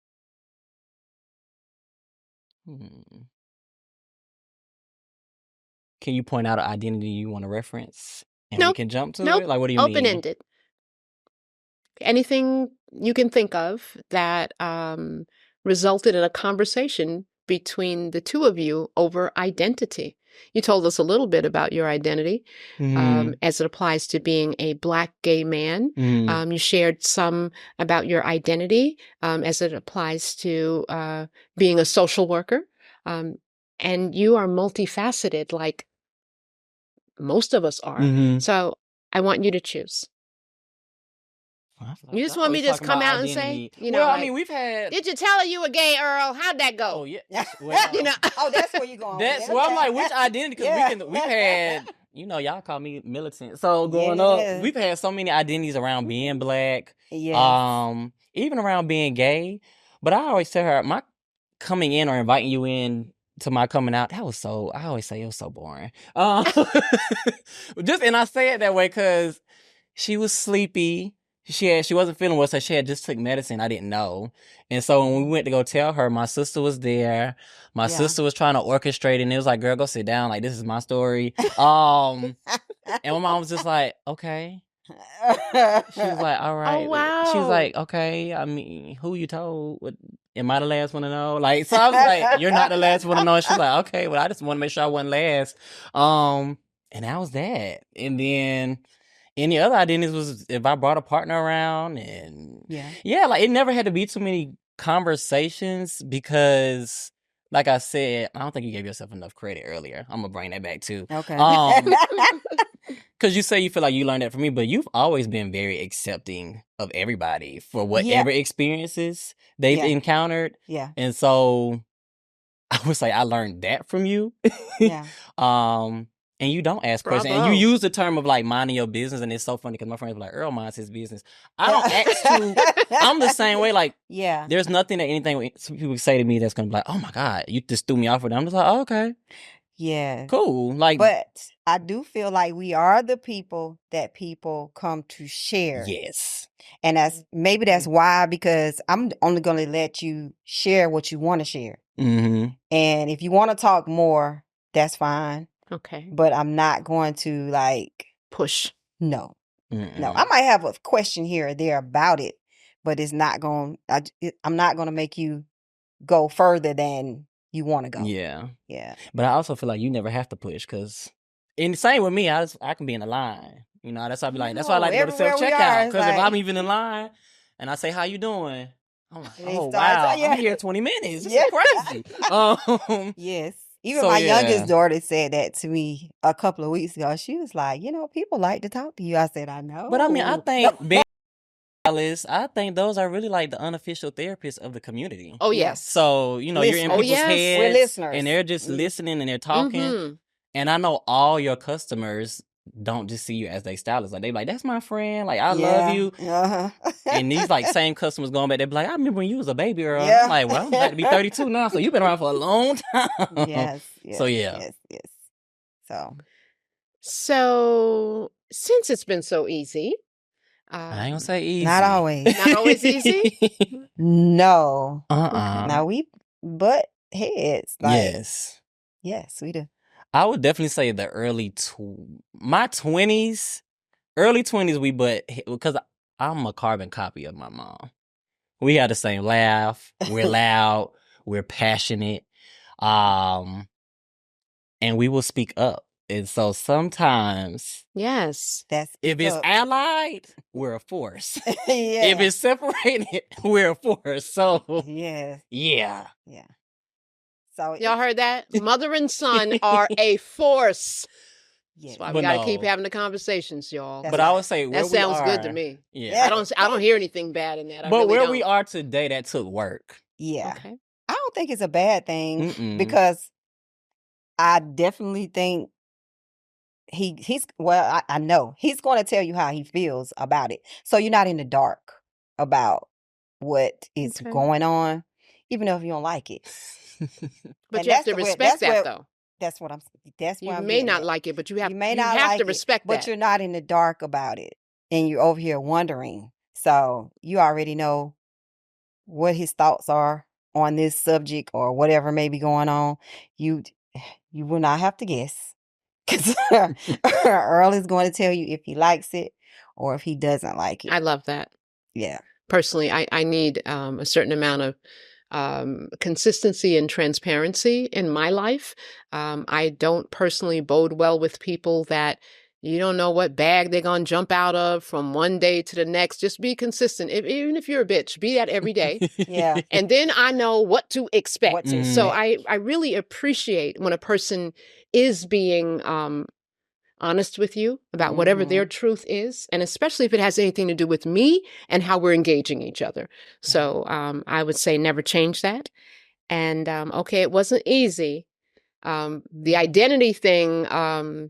[SPEAKER 8] Can you point out an identity you want to reference? And
[SPEAKER 1] Nope.
[SPEAKER 8] we can jump to
[SPEAKER 1] Nope.
[SPEAKER 8] it? Like, what do you mean?
[SPEAKER 1] Open-ended. Anything you can think of that resulted in a conversation between the two of you over identity. You told us a little bit about your identity as it applies to being a Black gay man. You shared some about your identity as it applies to being a social worker. And you are multifaceted like most of us are. So I want you to choose. You just want me to just come out and say, you know,
[SPEAKER 8] well,
[SPEAKER 1] like,
[SPEAKER 8] I mean, we've had.
[SPEAKER 1] did you tell her you were gay, Earl? How'd that go?
[SPEAKER 8] Oh yeah. Well,
[SPEAKER 1] You know,
[SPEAKER 7] Oh, that's where you going.
[SPEAKER 8] that's well, I'm like, which identity? Because
[SPEAKER 7] Yeah.
[SPEAKER 8] we've had, you know, y'all call me militant. So growing up, we've had so many identities around being Black,
[SPEAKER 7] Yes.
[SPEAKER 8] even around being gay. But I always tell her, my coming in or inviting you in to my coming out, that was so. I always say it was so boring. And I say it that way because she was sleepy. She wasn't feeling well, so she had just took medicine. I didn't know. And so when we went to go tell her, my sister was there. My sister was trying to orchestrate, and it was like, girl, go sit down. Like, this is my story. And my mom was just like, okay. She was like, all right.
[SPEAKER 1] Oh, wow.
[SPEAKER 8] She was like, okay. I mean, who you told? Am I the last one to know? Like, so I was like, you're not the last one to know. And she was like, okay, well, I just want to make sure I wasn't last. And that was that. And then any other identities was if I brought a partner around and like it never had to be too many conversations because like I said, I don't think you gave yourself enough credit earlier. I'm gonna bring that back too.
[SPEAKER 7] Okay.
[SPEAKER 8] Because you say you feel like you learned that from me, but you've always been very accepting of everybody for whatever experiences they've encountered.
[SPEAKER 7] Yeah.
[SPEAKER 8] And so I would say I learned that from you.
[SPEAKER 7] Yeah.
[SPEAKER 8] And you don't ask questions. And you use the term of like minding your business. And it's so funny because my friends were like, Earl minds his business. I don't ask to. I'm the same way. Like, there's nothing that anything some people say to me that's going to be like, oh my God, you just threw me off with them. I'm just like, oh, okay.
[SPEAKER 7] Yeah.
[SPEAKER 8] Cool. Like,
[SPEAKER 7] but I do feel like we are the people that people come to share.
[SPEAKER 8] Yes.
[SPEAKER 7] And maybe that's why, because I'm only going to let you share what you want to share.
[SPEAKER 8] Mm-hmm.
[SPEAKER 7] And if you want to talk more, that's fine.
[SPEAKER 1] Okay.
[SPEAKER 7] But I'm not going to like
[SPEAKER 1] push.
[SPEAKER 7] No. No. I might have a question here or there about it, but it's not going. I'm not going to make you go further than you want to go.
[SPEAKER 8] Yeah.
[SPEAKER 7] Yeah.
[SPEAKER 8] But I also feel like you never have to push because, and the same with me, I can be in the line. You know, that's why I be like, that's why I like to go to
[SPEAKER 7] Everywhere we are,
[SPEAKER 8] self-checkout.
[SPEAKER 7] it's
[SPEAKER 8] Because if
[SPEAKER 7] like-
[SPEAKER 8] I'm even in line and I say, how you doing? I'm like,
[SPEAKER 7] And they
[SPEAKER 8] oh,
[SPEAKER 7] start
[SPEAKER 8] wow,
[SPEAKER 7] telling you-
[SPEAKER 8] I'm here 20 minutes. This
[SPEAKER 7] Yeah.
[SPEAKER 8] is crazy.
[SPEAKER 7] Yes. Even
[SPEAKER 8] So,
[SPEAKER 7] my
[SPEAKER 8] yeah.
[SPEAKER 7] youngest daughter said that to me a couple of weeks ago. She was like, people like to talk to you. I said, I know.
[SPEAKER 8] But I mean, I think being Alice, I think those are really like the unofficial therapists of the community.
[SPEAKER 1] Oh,
[SPEAKER 7] Yeah.
[SPEAKER 1] yes.
[SPEAKER 8] So, you're in
[SPEAKER 7] Listeners.
[SPEAKER 8] people's
[SPEAKER 1] yes.
[SPEAKER 8] heads.
[SPEAKER 7] We're listeners.
[SPEAKER 8] And they're just listening and they're talking.
[SPEAKER 1] Mhm.
[SPEAKER 8] And I know all your customers don't just see you as they stylist. Like, they be like, that's my friend. Like, I love you.
[SPEAKER 7] Uh-huh.
[SPEAKER 8] And these like same customers going back, they be like, I remember when you was a baby girl.
[SPEAKER 7] Yeah.
[SPEAKER 8] I'm like, well, I'm about to be 32 now, so you've been around for a long time.
[SPEAKER 7] Yes.
[SPEAKER 8] So, yeah.
[SPEAKER 7] Yes. So
[SPEAKER 1] So, since it's been so easy,
[SPEAKER 8] I ain't gonna say easy.
[SPEAKER 7] not always.
[SPEAKER 1] Not always easy?
[SPEAKER 7] No.
[SPEAKER 8] Uh-uh.
[SPEAKER 7] Now we butt heads. Like,
[SPEAKER 8] Yes.
[SPEAKER 7] we do.
[SPEAKER 8] I would definitely say the my 20s, early 20s, we because I'm a carbon copy of my mom. We had the same laugh. We're loud. We're passionate. And we will speak up. And so sometimes,
[SPEAKER 1] Yes.
[SPEAKER 7] That's
[SPEAKER 8] if it's
[SPEAKER 7] up.
[SPEAKER 8] allied, we're a force.
[SPEAKER 7] Yeah.
[SPEAKER 8] If it's separated, we're a force. So,
[SPEAKER 7] Yes.
[SPEAKER 8] yeah.
[SPEAKER 7] Yeah. So
[SPEAKER 1] Y'all heard that? Mother and son are a force.
[SPEAKER 7] yes.
[SPEAKER 1] That's why we
[SPEAKER 8] But
[SPEAKER 1] got to
[SPEAKER 8] no.
[SPEAKER 1] keep having the conversations, y'all.
[SPEAKER 7] That's
[SPEAKER 8] But I would say where
[SPEAKER 1] That
[SPEAKER 8] we
[SPEAKER 1] sounds good
[SPEAKER 8] are-
[SPEAKER 1] to me.
[SPEAKER 8] Yeah.
[SPEAKER 1] I don't hear anything bad in that. I
[SPEAKER 8] But
[SPEAKER 1] really
[SPEAKER 8] where
[SPEAKER 1] don't.
[SPEAKER 8] we are today, that took work.
[SPEAKER 7] Yeah.
[SPEAKER 1] Okay.
[SPEAKER 7] I don't think it's a bad thing
[SPEAKER 8] Mm-mm.
[SPEAKER 7] because I definitely think he's well, I know he's going to tell you how he feels about it. So you're not in the dark about what is
[SPEAKER 1] Okay.
[SPEAKER 7] going on, even if you don't like it.
[SPEAKER 1] But
[SPEAKER 7] And
[SPEAKER 1] you have
[SPEAKER 7] that's
[SPEAKER 1] to
[SPEAKER 7] the way-
[SPEAKER 1] respect
[SPEAKER 7] that's
[SPEAKER 1] that,
[SPEAKER 7] where-
[SPEAKER 1] though.
[SPEAKER 7] That's what I'm
[SPEAKER 1] You
[SPEAKER 7] I'm
[SPEAKER 1] may
[SPEAKER 7] getting
[SPEAKER 1] not
[SPEAKER 7] at.
[SPEAKER 1] like it, but you have
[SPEAKER 7] You may not
[SPEAKER 1] have
[SPEAKER 7] like
[SPEAKER 1] to
[SPEAKER 7] it,
[SPEAKER 1] respect
[SPEAKER 7] but
[SPEAKER 1] that.
[SPEAKER 7] you're not in the dark about it, and you're over here wondering. So you already know what his thoughts are on this subject or whatever may be going on. You will not have to guess because Earl is going to tell you if he likes it or if he doesn't like it.
[SPEAKER 1] I love that.
[SPEAKER 7] Yeah.
[SPEAKER 1] Personally, I need a certain amount of consistency and transparency in my life. I don't personally bode well with people that you don't know what bag they're going to jump out of from one day to the next. Just be consistent. Even if you're a bitch, be that every day.
[SPEAKER 7] Yeah.
[SPEAKER 1] And then I know what to expect.
[SPEAKER 7] What to
[SPEAKER 1] So
[SPEAKER 7] expect.
[SPEAKER 1] I really appreciate when a person is being honest with you about whatever their truth is, and especially if it has anything to do with me and how we're engaging each other. So I would say never change that. And okay, it wasn't easy. The identity thing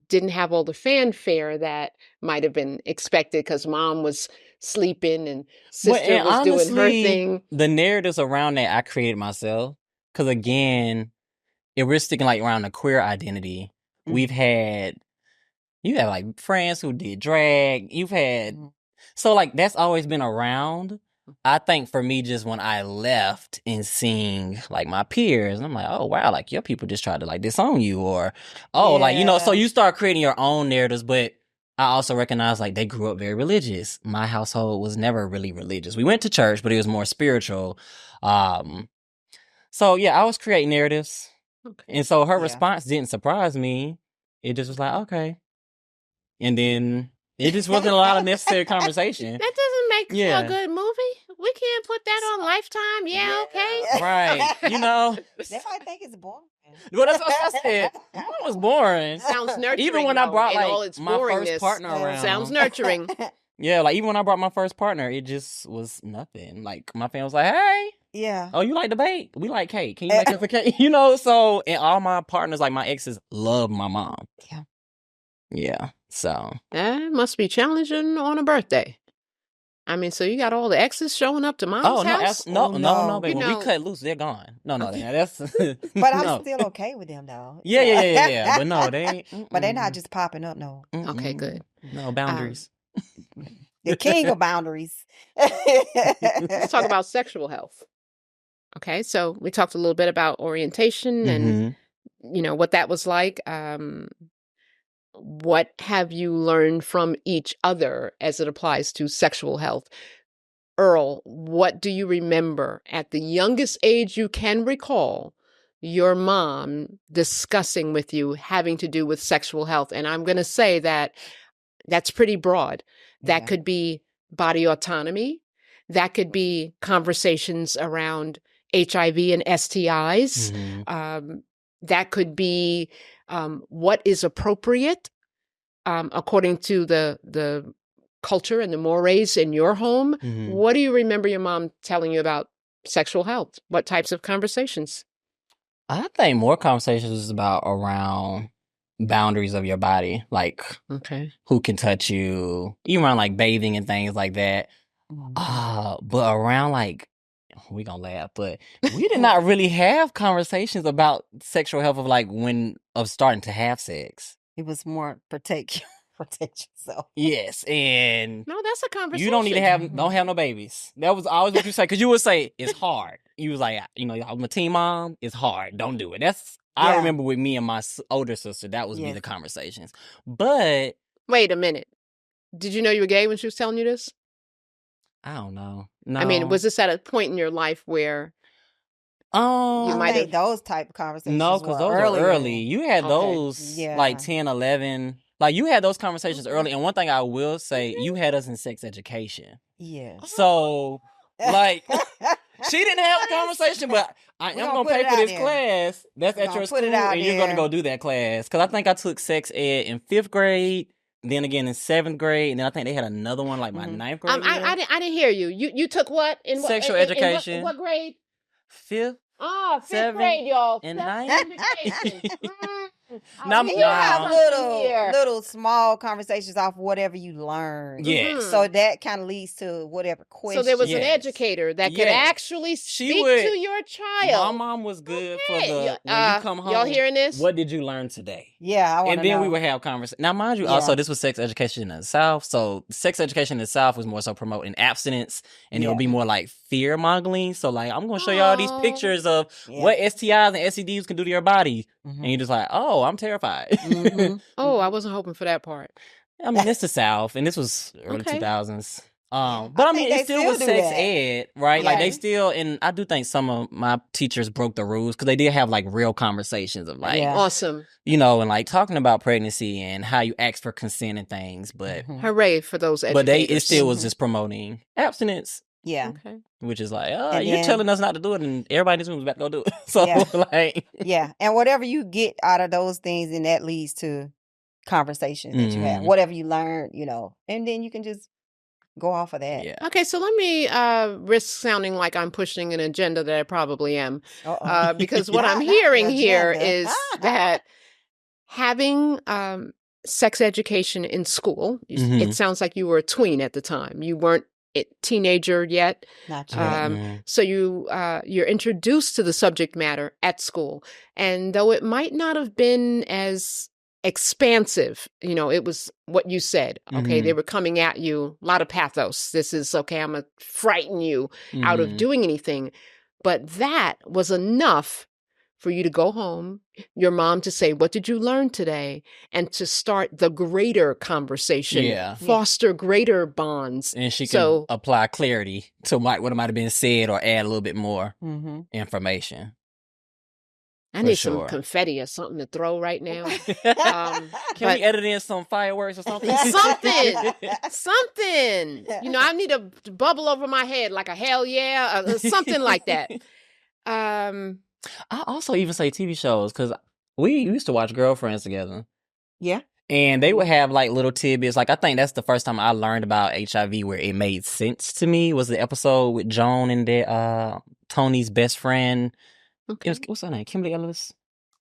[SPEAKER 1] didn't have all the fanfare that might have been expected because mom was sleeping and sister was doing her thing.
[SPEAKER 8] The narratives around that I created myself. Because again, if we're sticking like around the queer identity, you have like friends who did drag. You've had so like that's always been around. I think for me, just when I left and seeing like my peers, I'm like, oh wow, like your people just tried to like disown you, or like so you start creating your own narratives. But I also recognize like they grew up very religious. My household was never really religious. We went to church, but it was more spiritual. So yeah, I was creating narratives, and so her response didn't surprise me. It just was like okay, and then it just wasn't a lot of necessary conversation.
[SPEAKER 1] That doesn't make a good movie. We can't put that on Lifetime. Yeah, okay.
[SPEAKER 8] Right.
[SPEAKER 7] They might think it's boring.
[SPEAKER 8] Well, that's what I said. Mine was boring.
[SPEAKER 1] Sounds nurturing.
[SPEAKER 8] Even when I brought
[SPEAKER 1] in all
[SPEAKER 8] like
[SPEAKER 1] its
[SPEAKER 8] my first
[SPEAKER 1] boringness.
[SPEAKER 8] partner around.
[SPEAKER 1] Sounds nurturing.
[SPEAKER 8] Yeah, like even when I brought my first partner, it just was nothing. Like my family was like, "Hey,
[SPEAKER 7] Yeah.
[SPEAKER 8] oh, you like to bake? We like cake. Can you make us a cake?" So and all my partners, like my exes, love my mom.
[SPEAKER 7] Yeah.
[SPEAKER 8] Yeah. So
[SPEAKER 1] That must be challenging on a birthday. I mean, so you got all the exes showing up to mom's house?
[SPEAKER 8] no,
[SPEAKER 7] no.
[SPEAKER 8] baby.
[SPEAKER 1] You
[SPEAKER 8] When
[SPEAKER 1] know-
[SPEAKER 8] we cut loose, they're gone. No, that's.
[SPEAKER 7] But I'm
[SPEAKER 8] no.
[SPEAKER 7] still okay with them though.
[SPEAKER 8] Yeah. But no, they ain't.
[SPEAKER 7] But they're not just popping up, no.
[SPEAKER 1] Okay, good.
[SPEAKER 8] No boundaries.
[SPEAKER 7] The king of boundaries.
[SPEAKER 1] Let's talk about sexual health. Okay, so we talked a little bit about orientation and what that was like. What have you learned from each other as it applies to sexual health? Earl, what do you remember at the youngest age you can recall your mom discussing with you having to do with sexual health? And I'm going to say that that's pretty broad. That
[SPEAKER 7] Yeah.
[SPEAKER 1] could be body autonomy. That could be conversations around HIV and STIs.
[SPEAKER 8] Mhm.
[SPEAKER 1] That could be what is appropriate according to the culture and the mores in your home.
[SPEAKER 8] Mhm.
[SPEAKER 1] What do you remember your mom telling you about sexual health? What types of conversations?
[SPEAKER 8] I think more conversations is about around boundaries of your body, like
[SPEAKER 1] Okay.
[SPEAKER 8] who can touch you, even around like bathing and things like that. But around like, we gonna laugh, but we did not really have conversations about sexual health of like of starting to have sex.
[SPEAKER 7] It was more protect yourself.
[SPEAKER 8] Yes, and
[SPEAKER 1] No, that's a conversation.
[SPEAKER 8] you don't need to don't have no babies. That was always what you say, because you would say it's hard. You was like, I'm a teen mom. It's hard. Don't do it. I
[SPEAKER 7] Yeah.
[SPEAKER 8] remember with me and my older sister, that was be
[SPEAKER 7] Yes.
[SPEAKER 8] the conversations. But
[SPEAKER 1] Wait a minute. Did you know you were gay when she was telling you this?
[SPEAKER 8] I don't know. No,
[SPEAKER 1] I mean, was this at a point in your life where you
[SPEAKER 7] I
[SPEAKER 1] might
[SPEAKER 7] think
[SPEAKER 1] have?
[SPEAKER 7] those type of conversations
[SPEAKER 8] no, because those
[SPEAKER 7] earlier.
[SPEAKER 8] were early. You had
[SPEAKER 1] Okay.
[SPEAKER 8] those
[SPEAKER 7] Yeah.
[SPEAKER 8] like 10, 11. Like you had those conversations early. And one thing I will say,
[SPEAKER 1] Okay.
[SPEAKER 8] you had us in sex education.
[SPEAKER 7] Yeah.
[SPEAKER 8] So like she didn't have a conversation, but I
[SPEAKER 7] We
[SPEAKER 8] am
[SPEAKER 7] gonna
[SPEAKER 8] gonna
[SPEAKER 7] put
[SPEAKER 8] pay
[SPEAKER 7] it
[SPEAKER 8] for
[SPEAKER 7] out
[SPEAKER 8] this
[SPEAKER 7] there.
[SPEAKER 8] class. That's
[SPEAKER 7] We
[SPEAKER 8] at
[SPEAKER 7] gonna
[SPEAKER 8] your
[SPEAKER 7] put
[SPEAKER 8] school,
[SPEAKER 7] it out
[SPEAKER 8] and you're gonna
[SPEAKER 7] there.
[SPEAKER 8] go do that class. Because I think I took sex ed in 5th grade, then again in 7th grade, and then I think they had another one like my
[SPEAKER 7] Mhm.
[SPEAKER 8] 9th grade.
[SPEAKER 1] I didn't hear you. You took what in what
[SPEAKER 8] Sexual
[SPEAKER 1] in
[SPEAKER 8] education.
[SPEAKER 1] what grade?
[SPEAKER 8] 5th,
[SPEAKER 1] Ah, 5th
[SPEAKER 8] 7th,
[SPEAKER 1] grade, y'all.
[SPEAKER 8] and
[SPEAKER 1] Sex
[SPEAKER 8] 9th.
[SPEAKER 1] education.
[SPEAKER 8] Now,
[SPEAKER 7] You
[SPEAKER 1] hear
[SPEAKER 7] have
[SPEAKER 8] now-
[SPEAKER 1] something here.
[SPEAKER 7] little small conversations off whatever you learn.
[SPEAKER 8] Yes.
[SPEAKER 7] So that kind of leads to whatever question.
[SPEAKER 1] So there was an
[SPEAKER 8] Yes.
[SPEAKER 1] educator that could
[SPEAKER 8] Yes.
[SPEAKER 1] actually
[SPEAKER 8] She
[SPEAKER 1] speak
[SPEAKER 8] would-
[SPEAKER 1] to your child.
[SPEAKER 8] My mom was good for
[SPEAKER 1] Okay.
[SPEAKER 8] the when you come home.
[SPEAKER 1] Y'all hearing this?
[SPEAKER 8] What did you learn today?
[SPEAKER 7] Yeah, I want
[SPEAKER 8] And
[SPEAKER 7] to
[SPEAKER 8] then
[SPEAKER 7] know.
[SPEAKER 8] we would have conversations. Now, mind you,
[SPEAKER 7] Yeah.
[SPEAKER 8] also this was sex education in the South. So sex education in the South was more so promoting abstinence, and it
[SPEAKER 7] Yeah.
[SPEAKER 8] would be more like fear mongering. So like, I'm gonna show y'all these
[SPEAKER 1] Aw.
[SPEAKER 8] pictures of
[SPEAKER 7] Yeah.
[SPEAKER 8] what STIs and STDs can do to your body,
[SPEAKER 7] Mhm.
[SPEAKER 8] and you're just like, oh, I'm terrified.
[SPEAKER 7] Mhm.
[SPEAKER 1] Oh, I wasn't hoping for that part.
[SPEAKER 8] I mean, it's the South, and this was early
[SPEAKER 1] Okay.
[SPEAKER 8] 2000s. But
[SPEAKER 7] I
[SPEAKER 8] I
[SPEAKER 7] think
[SPEAKER 8] mean,
[SPEAKER 7] they
[SPEAKER 8] it still
[SPEAKER 7] still
[SPEAKER 8] was
[SPEAKER 7] do
[SPEAKER 8] sex
[SPEAKER 7] that.
[SPEAKER 8] ed, right? Like they
[SPEAKER 7] Yeah.
[SPEAKER 8] still, and I do think some of my teachers broke the rules because they did have like real conversations of like,
[SPEAKER 7] Yeah.
[SPEAKER 1] Awesome.
[SPEAKER 8] and like talking about pregnancy and how you ask for consent and things. But
[SPEAKER 7] Mhm.
[SPEAKER 1] Hooray for those educators.
[SPEAKER 8] but it still was
[SPEAKER 7] Mhm.
[SPEAKER 8] just promoting abstinence,
[SPEAKER 7] Yeah.
[SPEAKER 1] Okay.
[SPEAKER 8] which is like,
[SPEAKER 7] And
[SPEAKER 8] you're
[SPEAKER 7] then-
[SPEAKER 8] telling us not to do it, and everybody in this room is about to go do it. So
[SPEAKER 7] Yeah.
[SPEAKER 8] like,
[SPEAKER 7] Yeah. And whatever you get out of those things, and that leads to conversations that you have.
[SPEAKER 8] Mhm.
[SPEAKER 7] Whatever you learn, and then you can just go off of that.
[SPEAKER 8] yeah.
[SPEAKER 1] Okay, so let me risk sounding like I'm pushing an agenda that I probably am.
[SPEAKER 7] Uh-oh.
[SPEAKER 1] Because what I'm
[SPEAKER 7] Not
[SPEAKER 1] hearing
[SPEAKER 7] an
[SPEAKER 1] here
[SPEAKER 7] agenda.
[SPEAKER 1] is that having sex education in school,
[SPEAKER 8] Mhm.
[SPEAKER 1] it sounds like you were a tween at the time. You weren't a teenager yet.
[SPEAKER 7] Not yet.
[SPEAKER 8] Mhm.
[SPEAKER 1] So you're introduced to the subject matter at school. And though it might not have been as expansive, it was what you said. Okay, they
[SPEAKER 8] Mhm.
[SPEAKER 1] were coming at you, a lot of pathos. This is, okay, I'm going to frighten you out of
[SPEAKER 8] Mhm.
[SPEAKER 1] doing anything. But that was enough for you to go home, your mom to say, what did you learn today? And to start the greater conversation,
[SPEAKER 8] Yeah.
[SPEAKER 1] foster greater bonds.
[SPEAKER 8] And she could
[SPEAKER 1] So-
[SPEAKER 8] apply clarity to what might have been said or add a little bit more
[SPEAKER 7] Mm-hmm.
[SPEAKER 8] information.
[SPEAKER 1] I
[SPEAKER 8] For
[SPEAKER 1] need
[SPEAKER 8] sure.
[SPEAKER 1] some confetti or something to throw right now.
[SPEAKER 8] Can
[SPEAKER 1] but-
[SPEAKER 8] we edit in some fireworks or something?
[SPEAKER 1] Something. Something. I need a bubble over my head like a hell yeah, or something like that.
[SPEAKER 8] I also even say TV shows because we used to watch Girlfriends together.
[SPEAKER 7] Yeah.
[SPEAKER 8] And they would have like little tidbits. Like I think that's the first time I learned about HIV where it made sense to me was the episode with Joan and Tony's best friend.
[SPEAKER 1] Okay.
[SPEAKER 8] What's her name? Kimberly Ellis?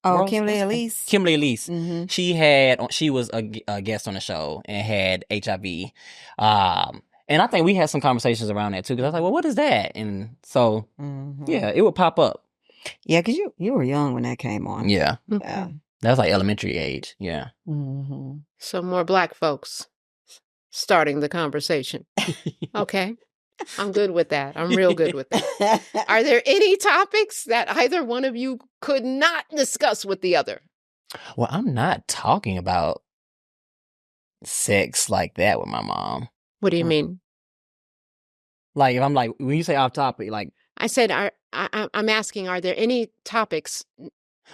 [SPEAKER 7] Oh,
[SPEAKER 8] Rose?
[SPEAKER 7] Kimberly
[SPEAKER 8] What's her name?
[SPEAKER 7] Elise.
[SPEAKER 8] Kimberly Elise.
[SPEAKER 7] Mm-hmm.
[SPEAKER 8] She was a guest on the show and had HIV. And I think we had some conversations around that too because I was like, well, what is that? And so,
[SPEAKER 7] Mm-hmm.
[SPEAKER 8] yeah, it would pop up.
[SPEAKER 7] Yeah, because you were young when that came on.
[SPEAKER 8] Yeah.
[SPEAKER 7] Yeah.
[SPEAKER 8] That's like elementary age. Yeah.
[SPEAKER 7] Mm-hmm.
[SPEAKER 1] So more Black folks starting the conversation. Okay. I'm good with that. I'm real good with that. Are there any topics that either one of you could not discuss with the other?
[SPEAKER 8] Well, I'm not talking about sex like that with my mom.
[SPEAKER 1] What do you mean?
[SPEAKER 8] Like, if I'm like, when you say off topic, like,
[SPEAKER 1] I said, I'm asking, are there any topics?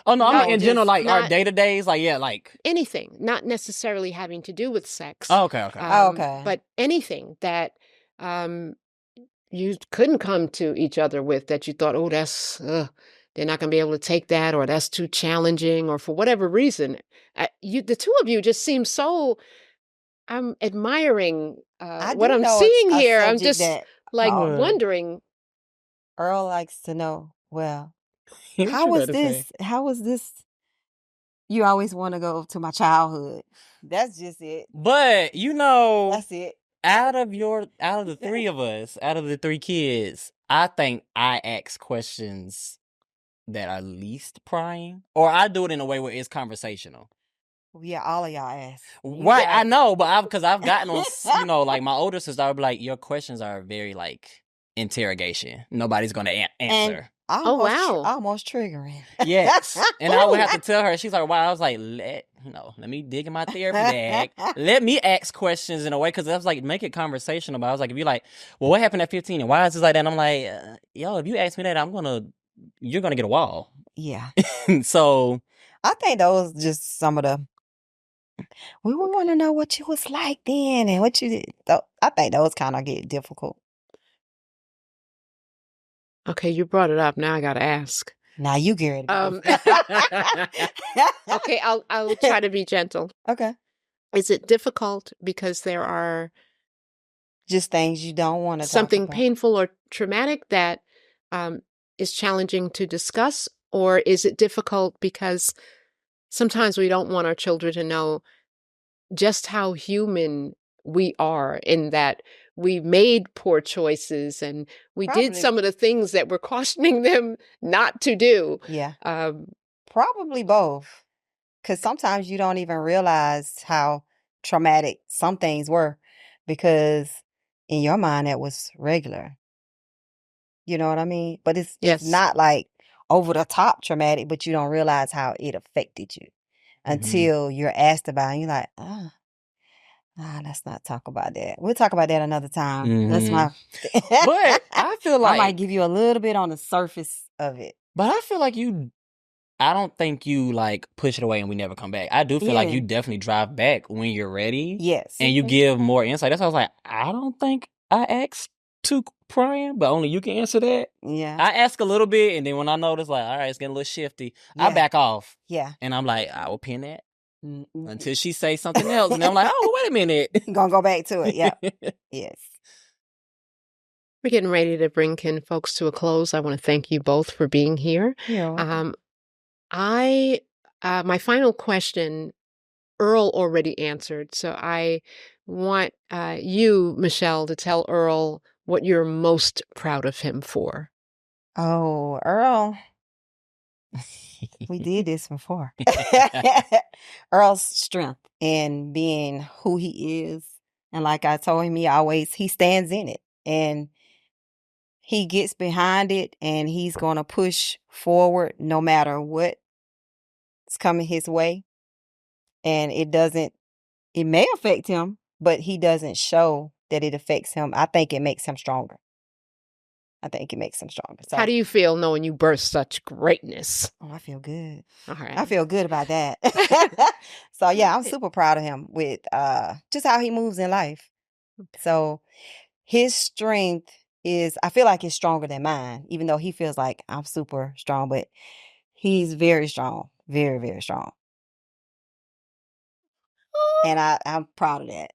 [SPEAKER 8] Oh no, I'm
[SPEAKER 1] No,
[SPEAKER 8] like in general,
[SPEAKER 1] just
[SPEAKER 8] like our
[SPEAKER 1] not-
[SPEAKER 8] day to days, like yeah, like
[SPEAKER 1] Anything, not necessarily having to do with sex.
[SPEAKER 8] oh, okay, okay.
[SPEAKER 7] Okay.
[SPEAKER 1] But anything that you couldn't come to each other with, that you thought, oh, they're not going to be able to take that, or that's too challenging, or for whatever reason. The two of you just seem so. I'm admiring
[SPEAKER 7] I
[SPEAKER 1] what
[SPEAKER 7] do
[SPEAKER 1] I'm
[SPEAKER 7] know
[SPEAKER 1] seeing
[SPEAKER 7] a
[SPEAKER 1] here. I'm
[SPEAKER 7] subject
[SPEAKER 1] just
[SPEAKER 7] that
[SPEAKER 1] like
[SPEAKER 8] What?
[SPEAKER 1] wondering.
[SPEAKER 7] Earl likes to know. Well,
[SPEAKER 8] What
[SPEAKER 7] how
[SPEAKER 8] you
[SPEAKER 7] was
[SPEAKER 8] gotta say?
[SPEAKER 7] this? How was this? You always want to go to my childhood. That's just it.
[SPEAKER 8] But you know,
[SPEAKER 7] That's it.
[SPEAKER 8] out of the three of us, out of the three kids, I think I ask questions that are least prying, or I do it in a way where it's conversational.
[SPEAKER 7] Yeah, all of y'all ask. You
[SPEAKER 8] Right, I
[SPEAKER 7] got-
[SPEAKER 8] know, but because I've gotten on, like my older sister, I'll be like, your questions are very like interrogation. Nobody's gonna answer.
[SPEAKER 7] Almost triggering.
[SPEAKER 8] Yes, and I would have to tell her. She's like, "Wow." I was like, let me dig in my therapy bag. Let me ask questions in a way, because I was like, make it conversational. But I was like, if you're like, well, what happened at 15 and why is this like that? And I'm like, yo, if you ask me that, you're gonna get a wall.
[SPEAKER 7] Yeah.
[SPEAKER 8] So
[SPEAKER 7] I think those just some of the. We would want to know what you was like then and what you did. I think those kind of get difficult.
[SPEAKER 1] Okay, you brought it up. Now I got to ask.
[SPEAKER 7] Now you get it.
[SPEAKER 1] Okay, I'll try to be gentle.
[SPEAKER 7] Okay.
[SPEAKER 1] Is it difficult because there are
[SPEAKER 7] Just things you don't want to
[SPEAKER 1] something
[SPEAKER 7] talk about.
[SPEAKER 1] painful or traumatic that is challenging to discuss, or is it difficult because sometimes we don't want our children to know just how human we are, in that we made poor choices and we did
[SPEAKER 7] Probably.
[SPEAKER 1] some of the things that we're cautioning them not to do.
[SPEAKER 7] Yeah.
[SPEAKER 1] Um,
[SPEAKER 7] Probably both. Because sometimes you don't even realize how traumatic some things were, because in your mind that was regular. You know what I mean? But it's
[SPEAKER 1] Yes.
[SPEAKER 7] not like over the top traumatic, but you don't realize how it affected you until you're asked about it. And you're like, let's not talk about that. We'll talk about that another time. That's my.
[SPEAKER 8] but I feel like
[SPEAKER 7] I might give you a little bit on the surface of it.
[SPEAKER 8] But I feel like I don't think you like push it away and we never come back. I do feel like
[SPEAKER 7] Yeah.
[SPEAKER 8] you definitely drive back when you're ready.
[SPEAKER 7] Yes.
[SPEAKER 8] And you give more insight. That's why I was like, I don't think I asked too prying, but only you can answer that.
[SPEAKER 7] Yeah.
[SPEAKER 8] I ask a little bit, and then when I notice, like, all right, it's getting a little shifty, I
[SPEAKER 7] Yeah.
[SPEAKER 8] back off.
[SPEAKER 7] Yeah.
[SPEAKER 8] And I'm like, I will pin that until she says something else. And I'm like, oh, wait a minute.
[SPEAKER 7] Gonna go back to it. Yeah. Yes.
[SPEAKER 1] We're getting ready to bring folks to a close. I want to thank you both for being here.
[SPEAKER 7] Yeah.
[SPEAKER 1] My final question, Earl already answered. So I want you, Michelle, to tell Earl what you're most proud of him for.
[SPEAKER 7] Oh, Earl. We did this before. Earl's strength and being who he is. And like I told him, he stands in it. And he gets behind it, and he's going to push forward no matter what's coming his way. And it may affect him, but he doesn't show that it affects him. I think it makes him stronger. So,
[SPEAKER 1] How do you feel knowing you birthed such greatness?
[SPEAKER 7] I feel good.
[SPEAKER 1] All right.
[SPEAKER 7] I feel good about that. So yeah, I'm super proud of him with just how he moves in life. So his strength I feel like it's stronger than mine, even though he feels like I'm super strong, but he's very strong, very, very strong. And I'm proud of that.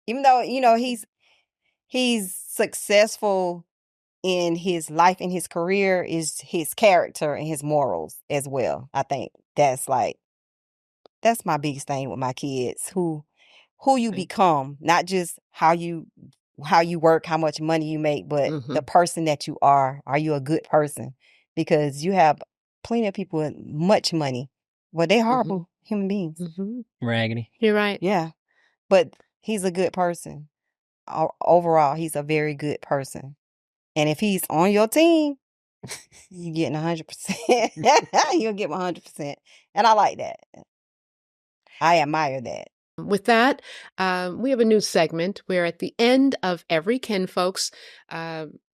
[SPEAKER 7] Even though, he's successful in his life, in his career, is his character and his morals as well. I think that's my biggest thing with my kids, who you become, not just how you work, how much money you make, but the person that you are. Are you a good person? Because you have plenty of people with much money. Well, they're horrible human beings.
[SPEAKER 8] Raggedy.
[SPEAKER 1] You're right.
[SPEAKER 7] Yeah. But he's a good person. Overall, he's a very good person. And if he's on your team, you're getting 100%. You'll get 100%. And I like that. I admire that.
[SPEAKER 1] With that, we have a new segment where at the end of every Kin Folks,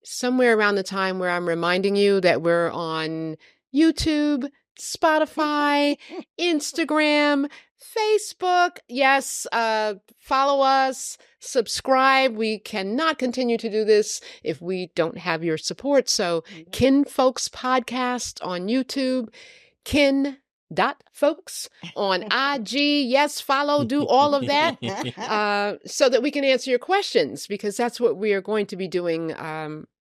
[SPEAKER 1] somewhere around the time where I'm reminding you that we're on YouTube, Spotify, Instagram, Facebook. Yes, follow us, subscribe. We cannot continue to do this if we don't have your support. So, Kin Folks Podcast on YouTube, Kin.folks on IG. Yes, follow, do all of that so that we can answer your questions, because that's what we are going to be doing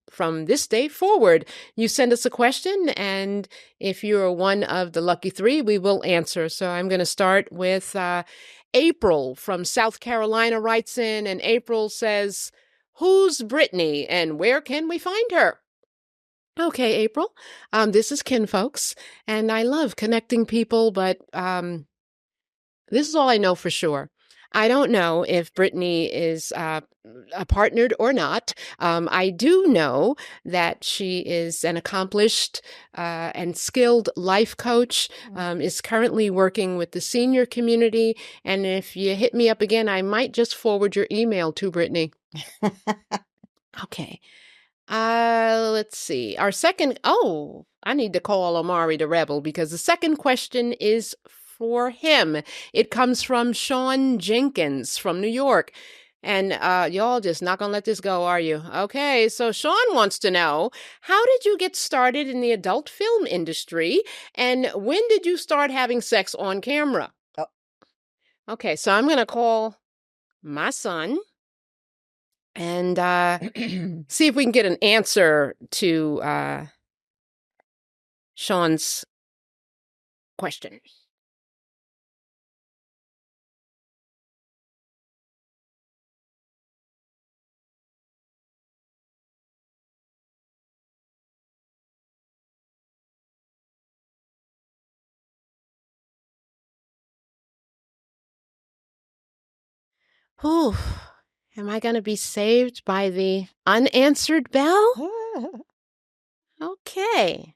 [SPEAKER 1] from this day forward. You send us a question, and if you're one of the lucky three, we will answer. So I'm going to start with April from South Carolina writes in, and April says, "Who's Brittany and where can we find her?" Okay, April. This is Kin Folks, and I love connecting people, but this is all I know for sure. I don't know if Brittany is partnered or not. I do know that she is an accomplished and skilled life coach, is currently working with the senior community, and if you hit me up again, I might just forward your email to Brittany. Okay. Let's see. Our second, I need to call Omari the Rebel, because the second question is for him. It comes from Sean Jenkins from New York. And y'all just not gonna let this go, are you? Okay, so Sean wants to know, how did you get started in the adult film industry, and when did you start having sex on camera?
[SPEAKER 7] Oh.
[SPEAKER 1] Okay, so I'm gonna call my son and see if we can get an answer to Sean's question. Whew. Am I going to be saved by the unanswered bell? Okay.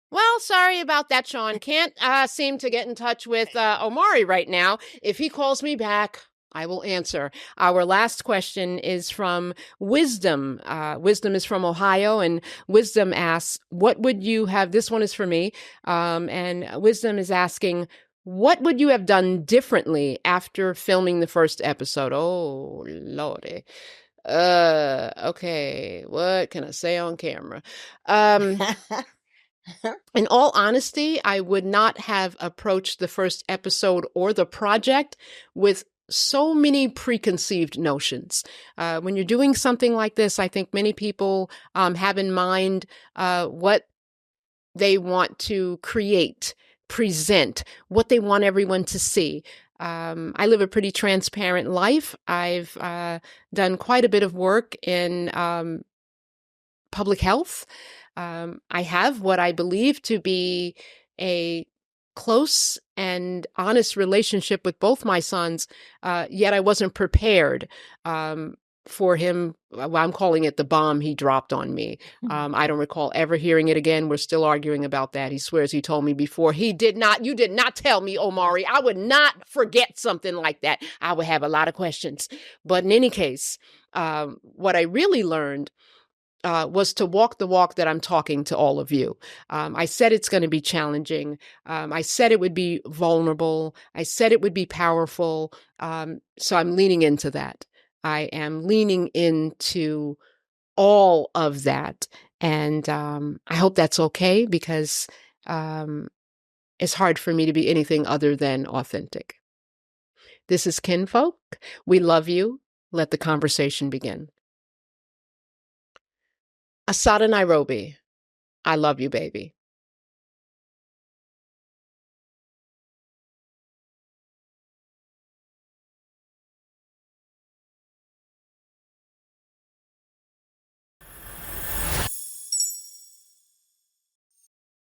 [SPEAKER 1] Well, sorry about that, Sean. Can't seem to get in touch with Omari right now. If he calls me back, I will answer. Our last question is from Wisdom. Wisdom is from Ohio, and Wisdom asks, what would you have, this one is for me, and Wisdom is asking, what would you have done differently after filming the first episode? Oh, Lordy. Okay, what can I say on camera? In all honesty, I would not have approached the first episode or the project with so many preconceived notions. When you're doing something like this, I think many people have in mind what they want to create, present, what they want everyone to see. I live a pretty transparent life. I've done quite a bit of work in public health. I have what I believe to be a close and honest relationship with both my sons, yet I wasn't prepared for him. Well, I'm calling it the bomb he dropped on me. I don't recall ever hearing it again. We're still arguing about that. He swears he told me before. You did not tell me, Omari. I would not forget something like that. I would have a lot of questions. But in any case, what I really learned was to walk the walk that I'm talking to all of you. I said it's going to be challenging. I said it would be vulnerable. I said it would be powerful. So I'm leaning into that. I am leaning into all of that. And I hope that's okay, because it's hard for me to be anything other than authentic. This is Kinfolk. We love you. Let the conversation begin. Asada Nairobi, I love you, baby.